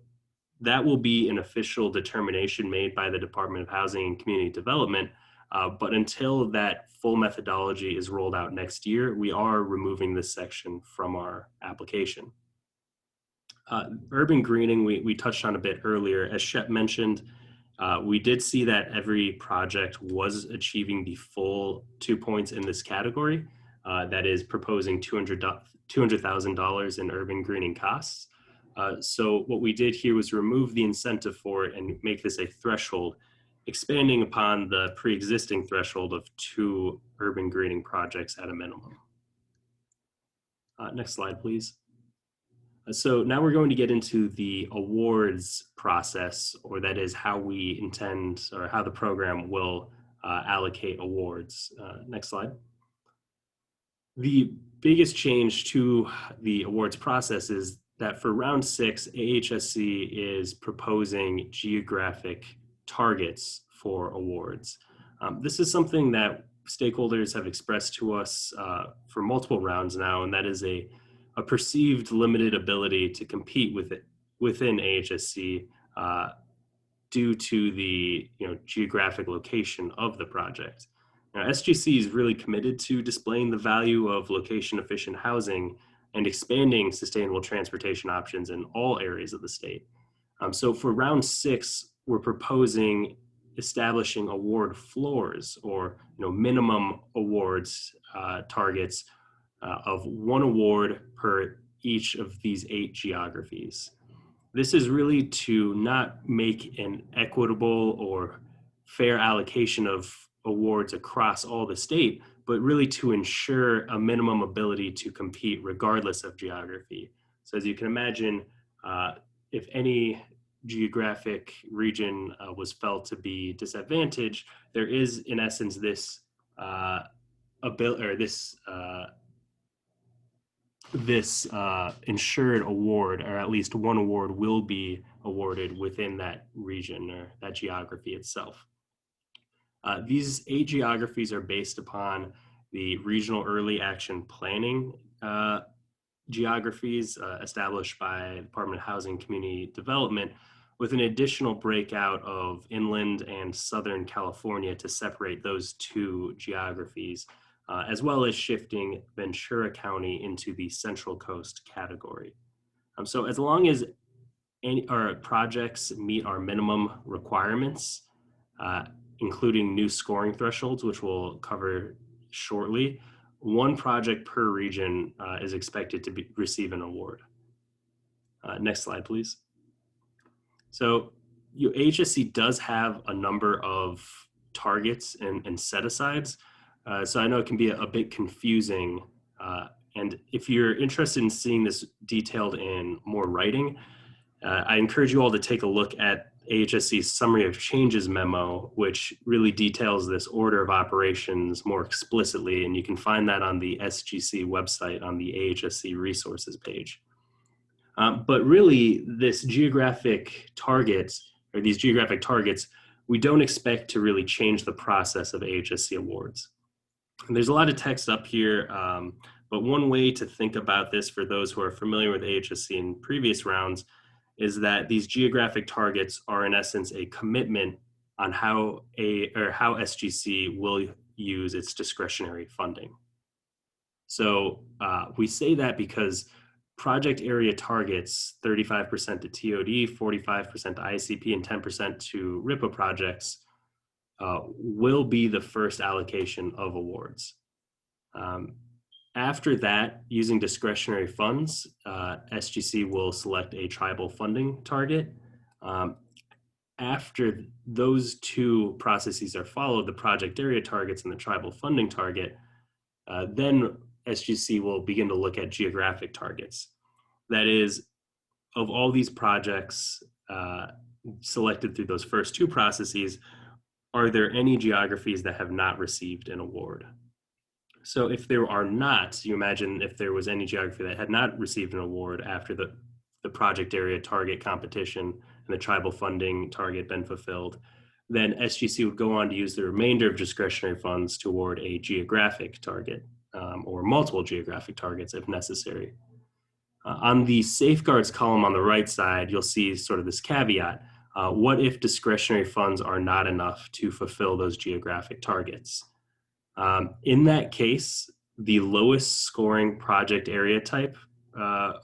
that will be an official determination made by the Department of Housing and Community Development. But until that full methodology is rolled out next year, we are removing this section from our application. Urban greening, we touched on a bit earlier. As Shep mentioned, we did see that every project was achieving the full 2 points in this category. That is proposing $200,000 in urban greening costs. So what we did here was remove the incentive for it and make this a threshold, expanding upon the pre-existing threshold of 2 urban greening projects at a minimum. Next slide, please. So now we're going to get into the awards process, or that is how we intend, or how the program will allocate awards. Next slide. The biggest change to the awards process is that for round 6, AHSC is proposing geographic targets for awards. This is something that stakeholders have expressed to us for multiple rounds now, and that is a perceived limited ability to compete within AHSC due to the geographic location of the project. Now, SGC is really committed to displaying the value of location-efficient housing and expanding sustainable transportation options in all areas of the state. So for round 6, we're proposing establishing award floors, or minimum awards targets of 1 award per each of these 8 geographies. This is really to not make an equitable or fair allocation of awards across all the state, but really to ensure a minimum ability to compete regardless of geography. So as you can imagine, if any geographic region was felt to be disadvantaged, there is in essence this insured award, or at least 1 award will be awarded within that region or that geography itself. These 8 geographies are based upon the regional early action planning geographies established by the Department of Housing and Community Development, with an additional breakout of inland and Southern California to separate those 2 geographies, as well as shifting Ventura County into the Central Coast category. So as long as our projects meet our minimum requirements, including new scoring thresholds, which we'll cover shortly, 1 project per region is expected to receive an award. Next slide, please. So AHSC does have a number of targets and set-asides. So I know it can be a bit confusing. And if you're interested in seeing this detailed in more writing, I encourage you all to take a look at AHSC's Summary of Changes memo, which really details this order of operations more explicitly. And you can find that on the SGC website on the AHSC resources page. But really, these geographic targets, we don't expect to really change the process of AHSC awards. And there's a lot of text up here, But one way to think about this for those who are familiar with AHSC in previous rounds is that these geographic targets are in essence a commitment on how SGC will use its discretionary funding. So we say that because project area targets, 35% to TOD, 45% to ICP, and 10% to RIPA projects, will be the first allocation of awards. After that, using discretionary funds, SGC will select a tribal funding target. After those two processes are followed, the project area targets and the tribal funding target, then SGC will begin to look at geographic targets. That is, of all these projects selected through those first two processes, are there any geographies that have not received an award? So if there are not, you imagine if there was any geography that had not received an award after the project area target competition and the tribal funding target been fulfilled, then SGC would go on to use the remainder of discretionary funds to award a geographic target or multiple geographic targets if necessary. On the safeguards column on the right side, you'll see sort of this caveat. What if discretionary funds are not enough to fulfill those geographic targets? In that case, the lowest scoring project area type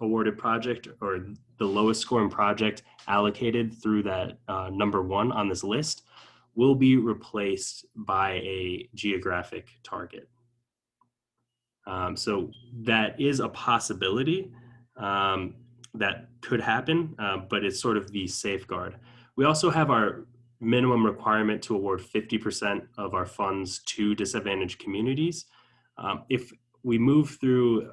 awarded project, or the lowest scoring project allocated through that number one on this list, will be replaced by a geographic target. So that is a possibility that could happen, but it's sort of the safeguard. We also have our minimum requirement to award 50% of our funds to disadvantaged communities. If we move through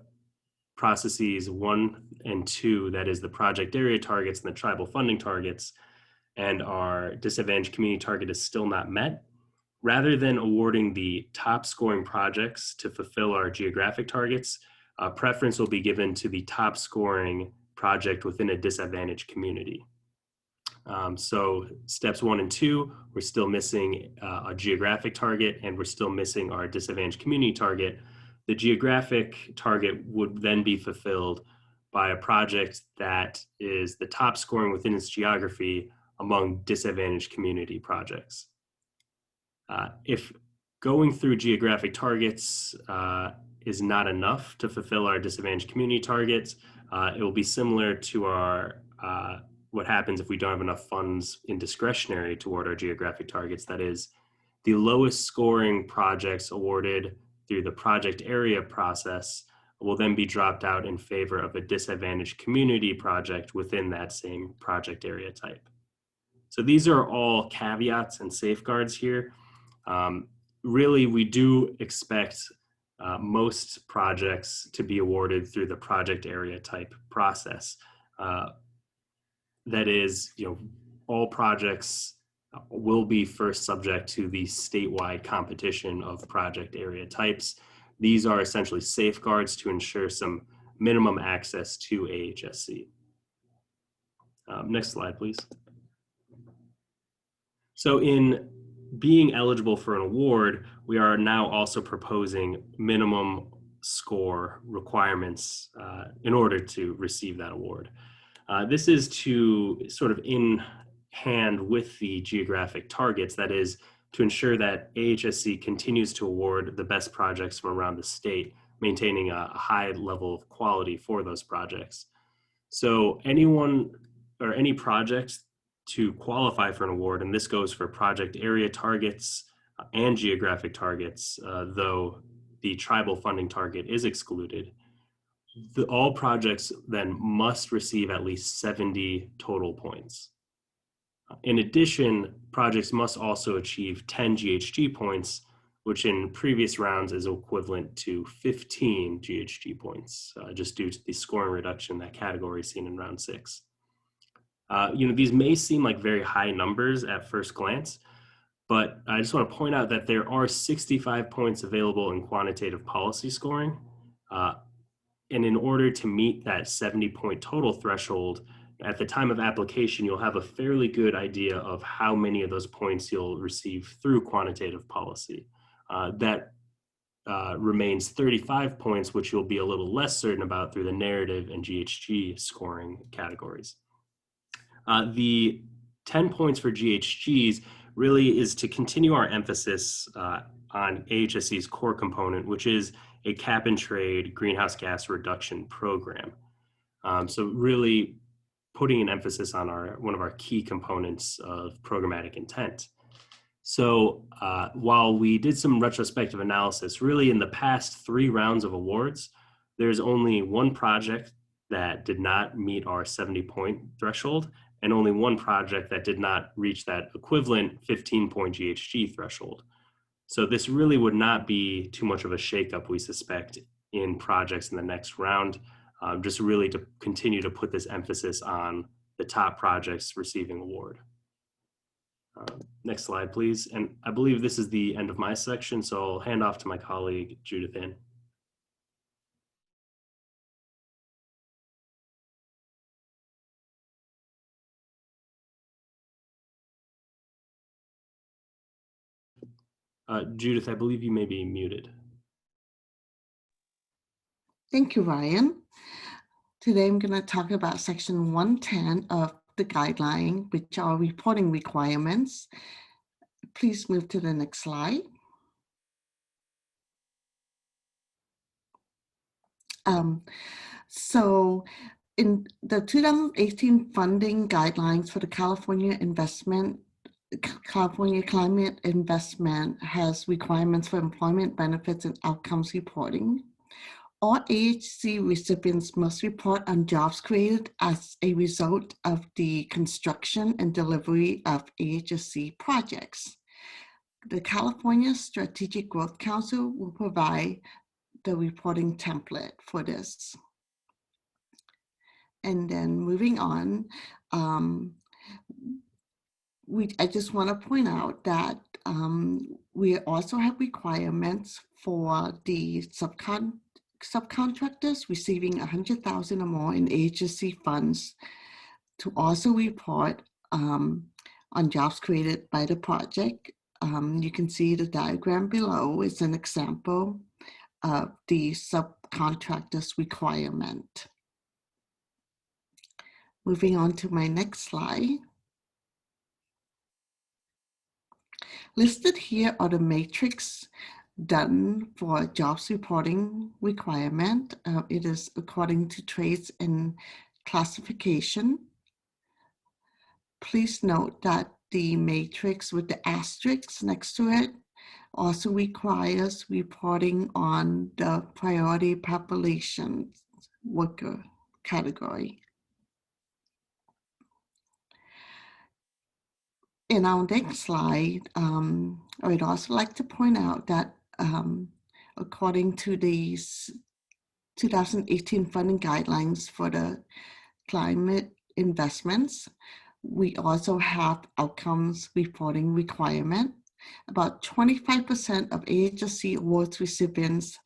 processes 1 and 2, that is the project area targets and the tribal funding targets, and our disadvantaged community target is still not met, rather than awarding the top scoring projects to fulfill our geographic targets, preference will be given to the top scoring project within a disadvantaged community. So steps 1 and 2, we're still missing a geographic target, and we're still missing our disadvantaged community target. The geographic target would then be fulfilled by a project that is the top scoring within its geography among disadvantaged community projects. If going through geographic targets is not enough to fulfill our disadvantaged community targets, it will be similar to our what happens if we don't have enough funds in discretionary toward our geographic targets. That is, the lowest scoring projects awarded through the project area process will then be dropped out in favor of a disadvantaged community project within that same project area type. So these are all caveats and safeguards here. Really, we do expect most projects to be awarded through the project area type process. That is, all projects will be first subject to the statewide competition of project area types. These are essentially safeguards to ensure some minimum access to AHSC. Next slide, please. So in being eligible for an award, we are now also proposing minimum score requirements in order to receive that award. This is to sort of in hand with the geographic targets, that is, to ensure that AHSC continues to award the best projects from around the state, maintaining a high level of quality for those projects. So anyone or any project to qualify for an award, and this goes for project area targets and geographic targets, though the tribal funding target is excluded, all projects then must receive at least 70 total points. In addition, projects must also achieve 10 GHG points, which in previous rounds is equivalent to 15 GHG points, just due to the scoring reduction in that category seen in round 6. These may seem like very high numbers at first glance, but I just want to point out that there are 65 points available in quantitative policy scoring. And in order to meet that 70-point total threshold, at the time of application, you'll have a fairly good idea of how many of those points you'll receive through quantitative policy. That remains 35 points, which you'll be a little less certain about through the narrative and GHG scoring categories. The 10 points for GHGs really is to continue our emphasis on AHSC's core component, which is a cap and trade greenhouse gas reduction program. So really putting an emphasis on one of our key components of programmatic intent. So while we did some retrospective analysis, really in the past 3 rounds of awards, there's only one project that did not meet our 70-point threshold, and only one project that did not reach that equivalent 15-point GHG threshold. So this really would not be too much of a shakeup, we suspect, in projects in the next round, just really to continue to put this emphasis on the top projects receiving award. Next slide, please. And I believe this is the end of my section, so I'll hand off to my colleague, Judith Ann. Judith, I believe you may be muted. Thank you, Ryan. Today I'm going to talk about section 110 of the guideline, which are reporting requirements. Please move to the next slide. So in the 2018 funding guidelines for the California Climate Investment has requirements for employment benefits and outcomes reporting. All AHSC recipients must report on jobs created as a result of the construction and delivery of AHSC projects. The California Strategic Growth Council will provide the reporting template for this. And then moving on, I just want to point out that we also have requirements for the subcontractors receiving $100,000 or more in AHSC funds to also report on jobs created by the project. You can see the diagram below is an example of the subcontractors requirement. Moving on to my next slide. Listed here are the matrix done for jobs reporting requirement. It is according to trades and classification. Please note that the matrix with the asterisks next to it also requires reporting on the priority population worker category. In our next slide, I would also like to point out that according to these 2018 funding guidelines for the climate investments, we also have outcomes reporting requirement. About 25% of AHSC awards recipients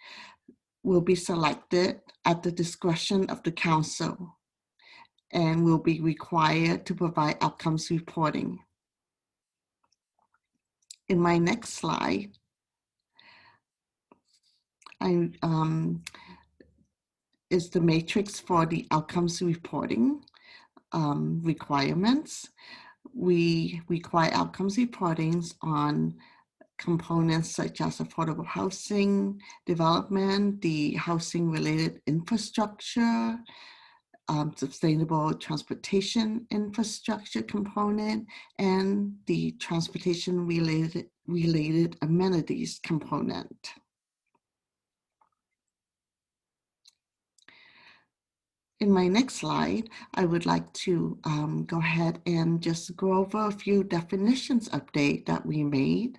will be selected at the discretion of the council and will be required to provide outcomes reporting. In my next slide, is the matrix for the outcomes reporting requirements. We require outcomes reportings on components such as affordable housing development, the housing related infrastructure, sustainable transportation infrastructure component, and the transportation related amenities component. In my next slide, I would like to go ahead and just go over a few definitions update that we made.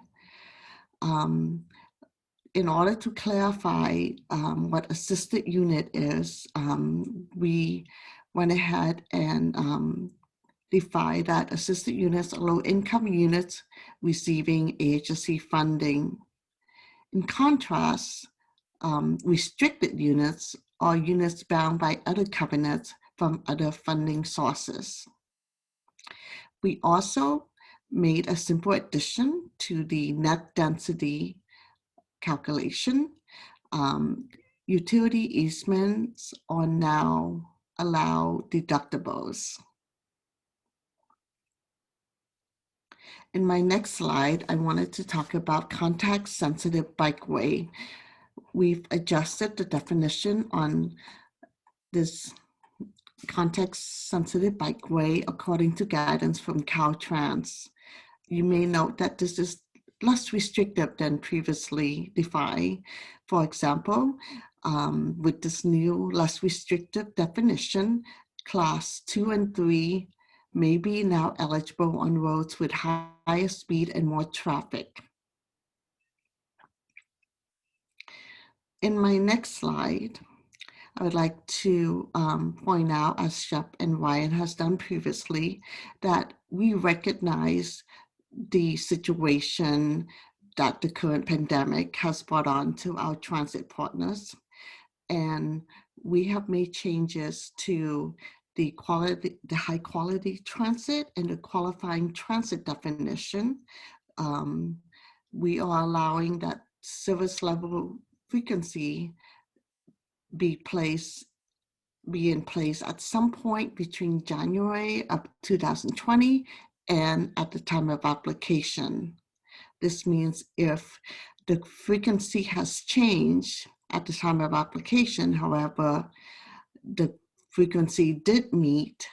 In order to clarify what assisted unit is, we went ahead and defined that assisted units are low-income units receiving AHSC funding. In contrast, restricted units are units bound by other covenants from other funding sources. We also made a simple addition to the net density calculation. Utility easements are now allow deductibles. In my next slide, I wanted to talk about context-sensitive bikeway. We've adjusted the definition on this context-sensitive bikeway according to guidance from Caltrans. You may note that this is less restrictive than previously defined. For example, with this new less restrictive definition, class 2 and 3 may be now eligible on roads with higher speed and more traffic. In my next slide, I would like to point out, as Shep and Ryan has done previously, that we recognize the situation that the current pandemic has brought on to our transit partners. And we have made changes to the high quality transit and the qualifying transit definition. We are allowing that service level frequency be in place at some point between January of 2020 and at the time of application. This means if the frequency has changed at the time of application, however, the frequency did meet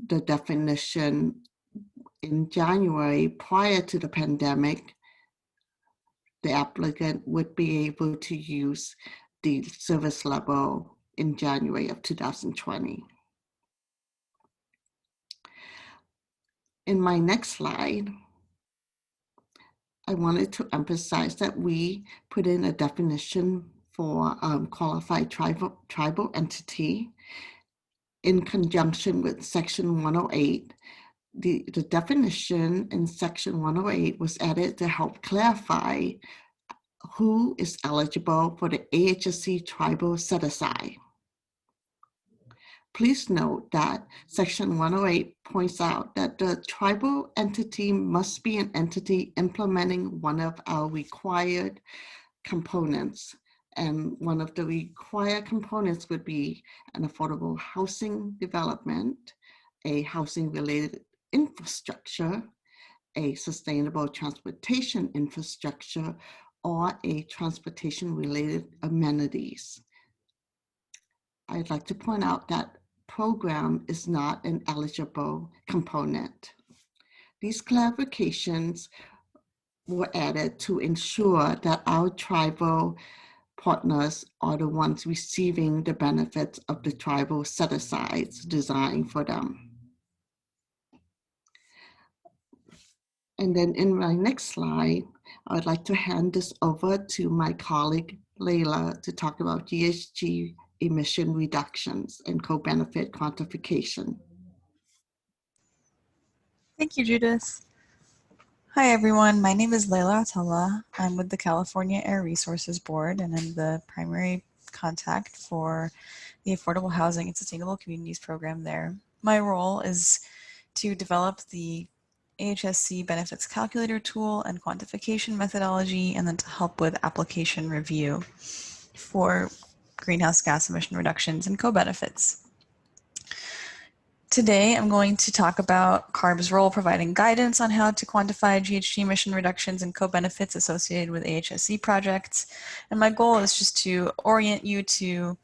the definition in January prior to the pandemic, the applicant would be able to use the service level in January of 2020. In my next slide, I wanted to emphasize that we put in a definition for qualified tribal entity in conjunction with Section 108. The definition in Section 108 was added to help clarify who is eligible for the AHSC Tribal Set-A-Side. Please note that Section 108 points out that the tribal entity must be an entity implementing one of our required components. And one of the required components would be an affordable housing development, a housing-related infrastructure, a sustainable transportation infrastructure, or a transportation-related amenities. I'd like to point out that program is not an eligible component. These clarifications were added to ensure that our tribal partners are the ones receiving the benefits of the tribal set-asides designed for them. And then in my next slide, I would like to hand this over to my colleague, Layla, to talk about GHG emission reductions and co-benefit quantification. Thank you, Judith. Hi, everyone. My name is Layla Atalla. I'm with the California Air Resources Board, and I'm the primary contact for the Affordable Housing and Sustainable Communities program there. My role is to develop the AHSC benefits calculator tool and quantification methodology, and then to help with application review for greenhouse gas emission reductions and co-benefits. Today, I'm going to talk about CARB's role providing guidance on how to quantify GHG emission reductions and co-benefits associated with AHSC projects. And my goal is just to orient you to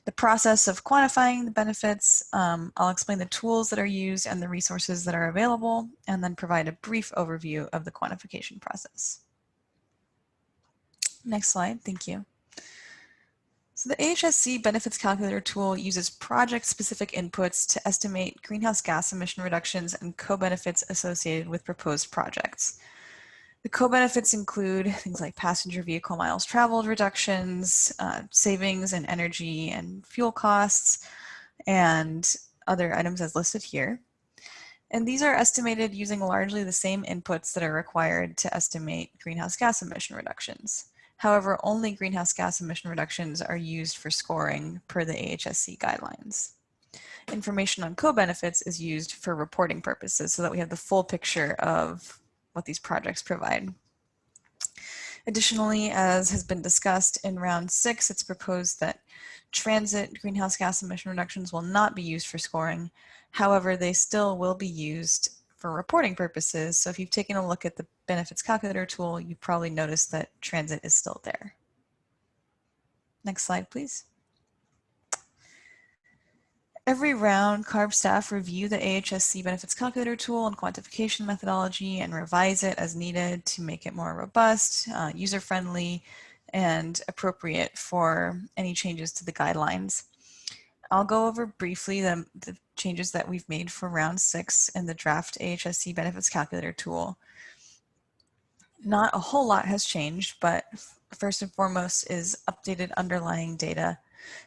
the process of quantifying the benefits. I'll explain the tools that are used and the resources that are available, and then provide a brief overview of the quantification process. Next slide, thank you. So the AHSC benefits calculator tool uses project-specific inputs to estimate greenhouse gas emission reductions and co-benefits associated with proposed projects. The co-benefits include things like passenger vehicle miles traveled reductions, savings in energy and fuel costs, and other items as listed here. And these are estimated using largely the same inputs that are required to estimate greenhouse gas emission reductions. However, only greenhouse gas emission reductions are used for scoring per the AHSC guidelines. Information on co-benefits is used for reporting purposes so that we have the full picture of what these projects provide. Additionally, as has been discussed in round 6, it's proposed that transit greenhouse gas emission reductions will not be used for scoring. However, they still will be used for reporting purposes. So if you've taken a look at the benefits calculator tool, you probably noticed that transit is still there. Next slide, please. Every round, CARB staff review the AHSC benefits calculator tool and quantification methodology and revise it as needed to make it more robust, user-friendly, and appropriate for any changes to the guidelines. I'll go over briefly the changes that we've made for round 6 in the draft AHSC benefits calculator tool. Not a whole lot has changed, but first and foremost is updated underlying data.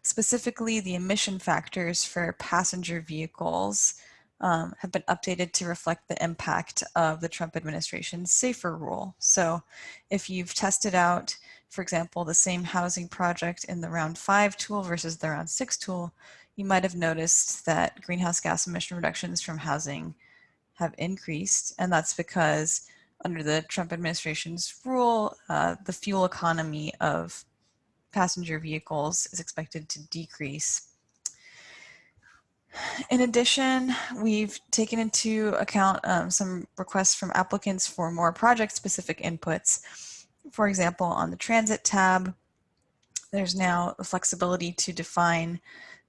Specifically, the emission factors for passenger vehicles have been updated to reflect the impact of the Trump administration's SAFER rule. So if you've tested out, for example, the same housing project in the round 5 tool versus the round 6 tool, you might have noticed that greenhouse gas emission reductions from housing have increased, and that's because under the Trump administration's rule, the fuel economy of passenger vehicles is expected to decrease. In addition, we've taken into account some requests from applicants for more project-specific inputs. For example, on the transit tab, there's now the flexibility to define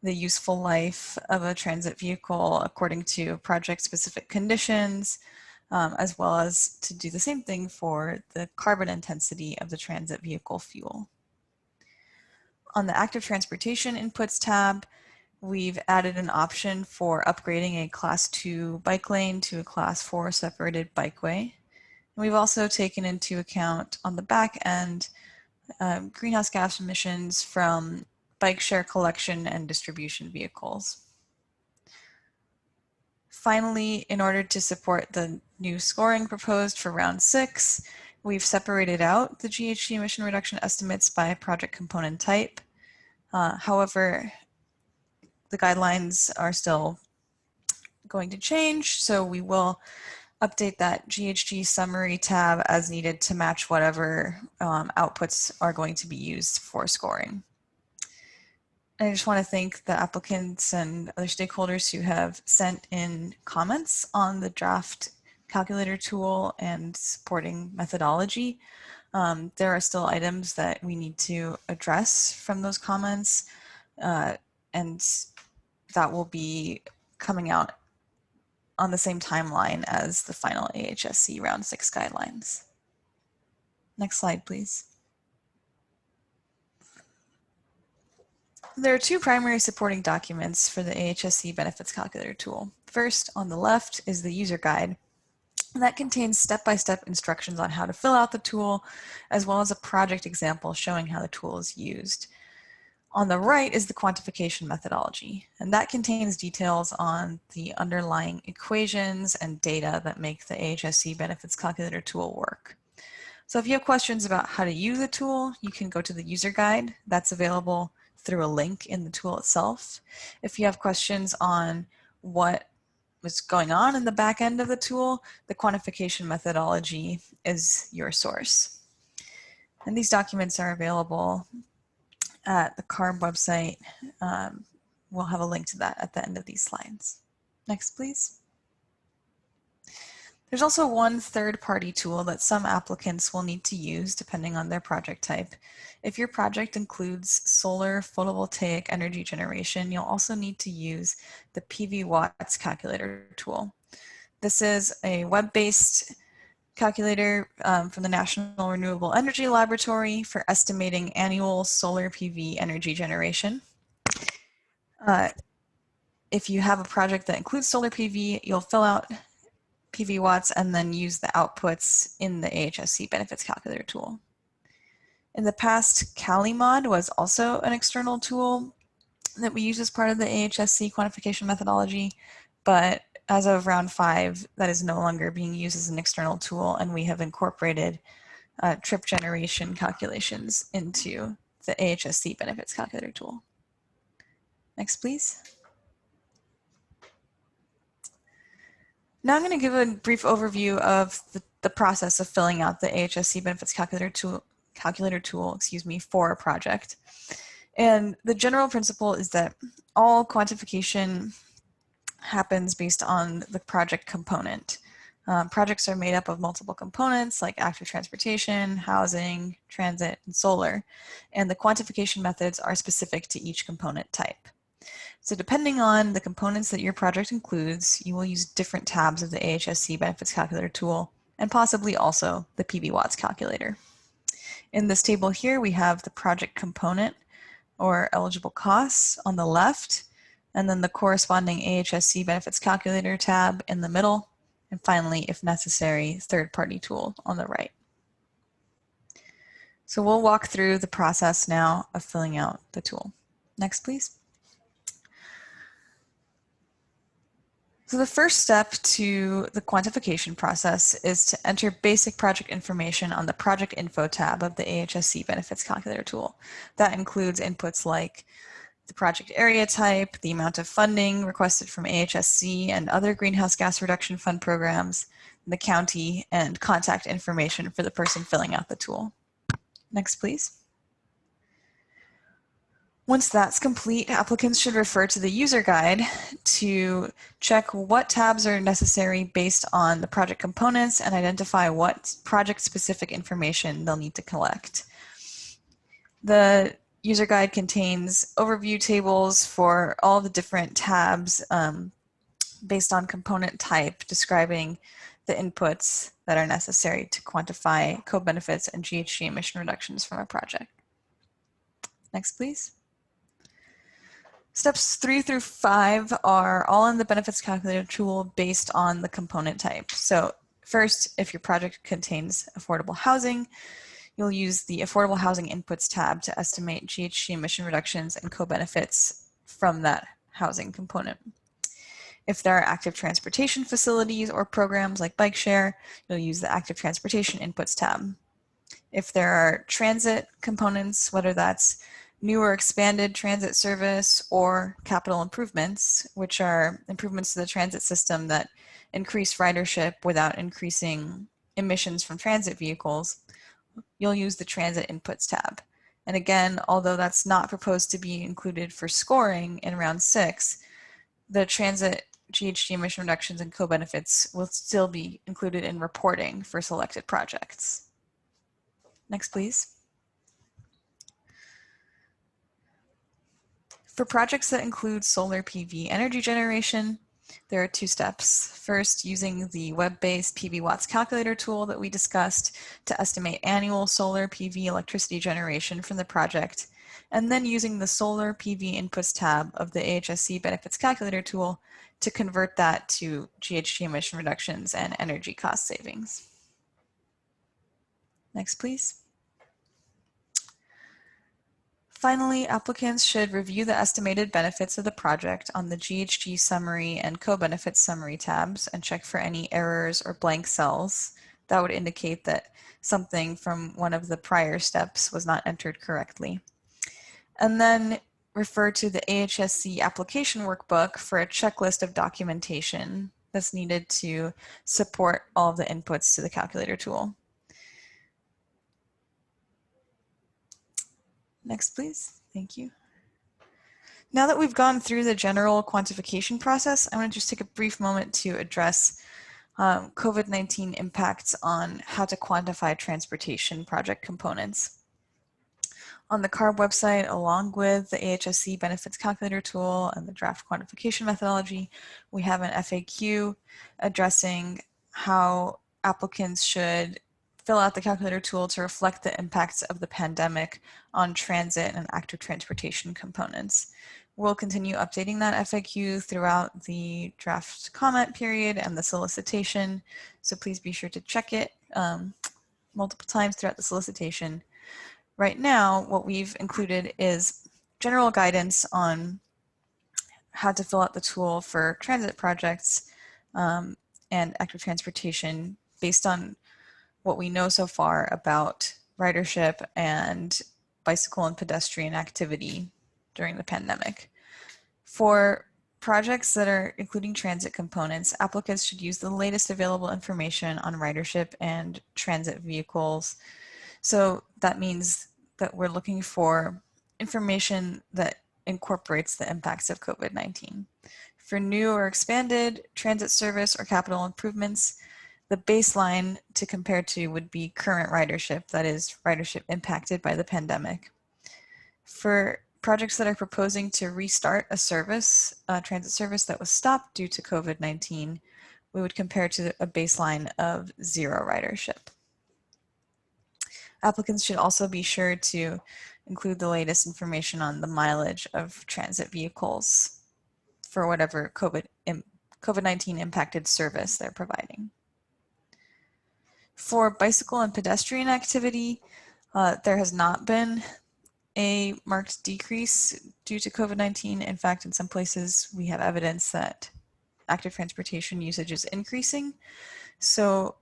the useful life of a transit vehicle according to project-specific conditions, as well as to do the same thing for the carbon intensity of the transit vehicle fuel. On the active transportation inputs tab, we've added an option for upgrading a class 2 bike lane to a class 4 separated bikeway. We've also taken into account on the back end greenhouse gas emissions from bike share collection and distribution vehicles. Finally, in order to support the new scoring proposed for round 6, we've separated out the GHG emission reduction estimates by project component type. However, the guidelines are still going to change, so we will update that GHG summary tab as needed to match whatever outputs are going to be used for scoring. I just want to thank the applicants and other stakeholders who have sent in comments on the draft calculator tool and supporting methodology. There are still items that we need to address from those comments, and that will be coming out on the same timeline as the final AHSC round 6 guidelines. Next slide, please. There are 2 primary supporting documents for the AHSC benefits calculator tool. First, on the left, is the user guide. That contains step-by-step instructions on how to fill out the tool, as well as a project example showing how the tool is used. On the right is the quantification methodology, and that contains details on the underlying equations and data that make the AHSC benefits calculator tool work. So if you have questions about how to use the tool, you can go to the user guide. That's available through a link in the tool itself. If you have questions on what was going on in the back end of the tool, the quantification methodology is your source. And these documents are available at the CARB website. We'll have a link to that at the end of these slides. Next, please. There's also one third-party tool that some applicants will need to use depending on their project type. If your project includes solar photovoltaic energy generation, you'll also need to use the PV Watts calculator tool. This is a web-based calculator from the National Renewable Energy Laboratory for estimating annual solar PV energy generation. If you have a project that includes solar PV, you'll fill out PV Watts and then use the outputs in the AHSC benefits calculator tool. In the past, CaliMod was also an external tool that we use as part of the AHSC quantification methodology, but as of round 5, that is no longer being used as an external tool, and we have incorporated trip generation calculations into the AHSC benefits calculator tool. Next, please. Now I'm going to give a brief overview of the process of filling out the AHSC benefits calculator calculator tool, for a project. And the general principle is that all quantification happens based on the project component. Projects are made up of multiple components like active transportation, housing, transit, and solar, and the quantification methods are specific to each component type. So depending on the components that your project includes, you will use different tabs of the AHSC Benefits Calculator tool, and possibly also the PV Watts calculator. In this table here, we have the project component or eligible costs on the left, and then the corresponding AHSC Benefits Calculator tab in the middle, and finally, if necessary, third-party tool on the right. So we'll walk through the process now of filling out the tool. Next, please. So the first step to the quantification process is to enter basic project information on the Project Info tab of the AHSC Benefits Calculator tool. That includes inputs like the project area type, the amount of funding requested from AHSC and other greenhouse gas reduction fund programs, the county, and contact information for the person filling out the tool. Next, please. Once that's complete, applicants should refer to the user guide to check what tabs are necessary based on the project components and identify what project-specific information they'll need to collect. The user guide contains overview tables for all the different tabs based on component type, describing the inputs that are necessary to quantify co-benefits and GHG emission reductions from a project. Next, please. Steps 3 through 5 are all in the Benefits Calculator tool based on the component type. So first, if your project contains affordable housing, you'll use the Affordable Housing Inputs tab to estimate GHG emission reductions and co-benefits from that housing component. If there are active transportation facilities or programs like bike share, you'll use the Active Transportation Inputs tab. If there are transit components, whether that's new or expanded transit service or capital improvements, which are improvements to the transit system that increase ridership without increasing emissions from transit vehicles, you'll use the Transit Inputs tab. And again, although that's not proposed to be included for scoring in round 6, the transit GHG emission reductions and co-benefits will still be included in reporting for selected projects. Next, please. For projects that include solar PV energy generation, there are 2 steps. First, using the web-based PV Watts calculator tool that we discussed to estimate annual solar PV electricity generation from the project, and then using the Solar PV Inputs tab of the AHSC Benefits Calculator tool to convert that to GHG emission reductions and energy cost savings. Next, please. Finally, applicants should review the estimated benefits of the project on the GHG summary and co-benefits summary tabs and check for any errors or blank cells that would indicate that something from one of the prior steps was not entered correctly. And then refer to the AHSC application workbook for a checklist of documentation that's needed to support all of the inputs to the calculator tool. Next, please. Thank you. Now that we've gone through the general quantification process, I want to just take a brief moment to address COVID-19 impacts on how to quantify transportation project components. On the CARB website, along with the AHSC Benefits Calculator tool and the draft quantification methodology, we have an FAQ addressing how applicants should fill out the calculator tool to reflect the impacts of the pandemic on transit and active transportation components. We'll continue updating that FAQ throughout the draft comment period and the solicitation, so please be sure to check it multiple times throughout the solicitation. Right now, what we've included is general guidance on how to fill out the tool for transit projects and active transportation based on what we know so far about ridership and bicycle and pedestrian activity during the pandemic. For projects that are including transit components, applicants should use the latest available information on ridership and transit vehicles So that means that we're looking for information that incorporates the impacts of COVID-19. For new or expanded transit service or capital improvements, the baseline to compare to would be current ridership, that is, ridership impacted by the pandemic. For projects that are proposing to restart a service, a transit service that was stopped due to COVID-19, we would compare to a baseline of 0 ridership. Applicants should also be sure to include the latest information on the mileage of transit vehicles for whatever COVID-19 impacted service they're providing. For bicycle and pedestrian activity, there has not been a marked decrease due to COVID-19. In fact, in some places, we have evidence that active transportation usage is increasing. So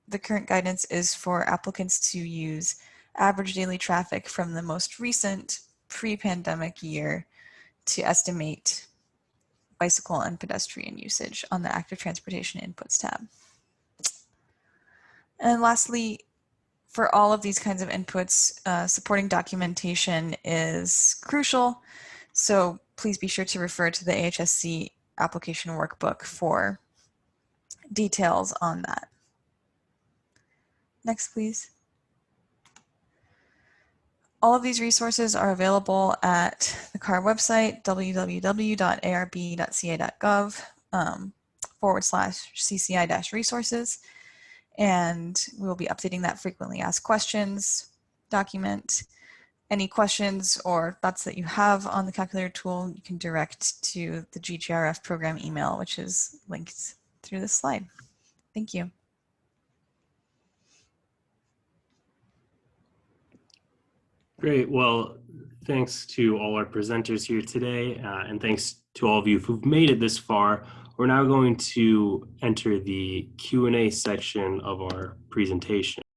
the current guidance is for applicants to use average daily traffic from the most recent pre-pandemic year to estimate bicycle and pedestrian usage on the active transportation inputs tab. And lastly, for all of these kinds of inputs, supporting documentation is crucial. So please be sure to refer to the AHSC application workbook for details on that. Next, please. All of these resources are available at the CAR website, www.arb.ca.gov/CCI-resources. And we will be updating that frequently asked questions document. Any questions or thoughts that you have on the calculator tool, you can direct to the GGRF program email, which is linked through this slide. Thank you. Great. Well, thanks to all our presenters here today, and thanks to all of you who've made it this far. We're now going to enter the Q&A section of our presentation.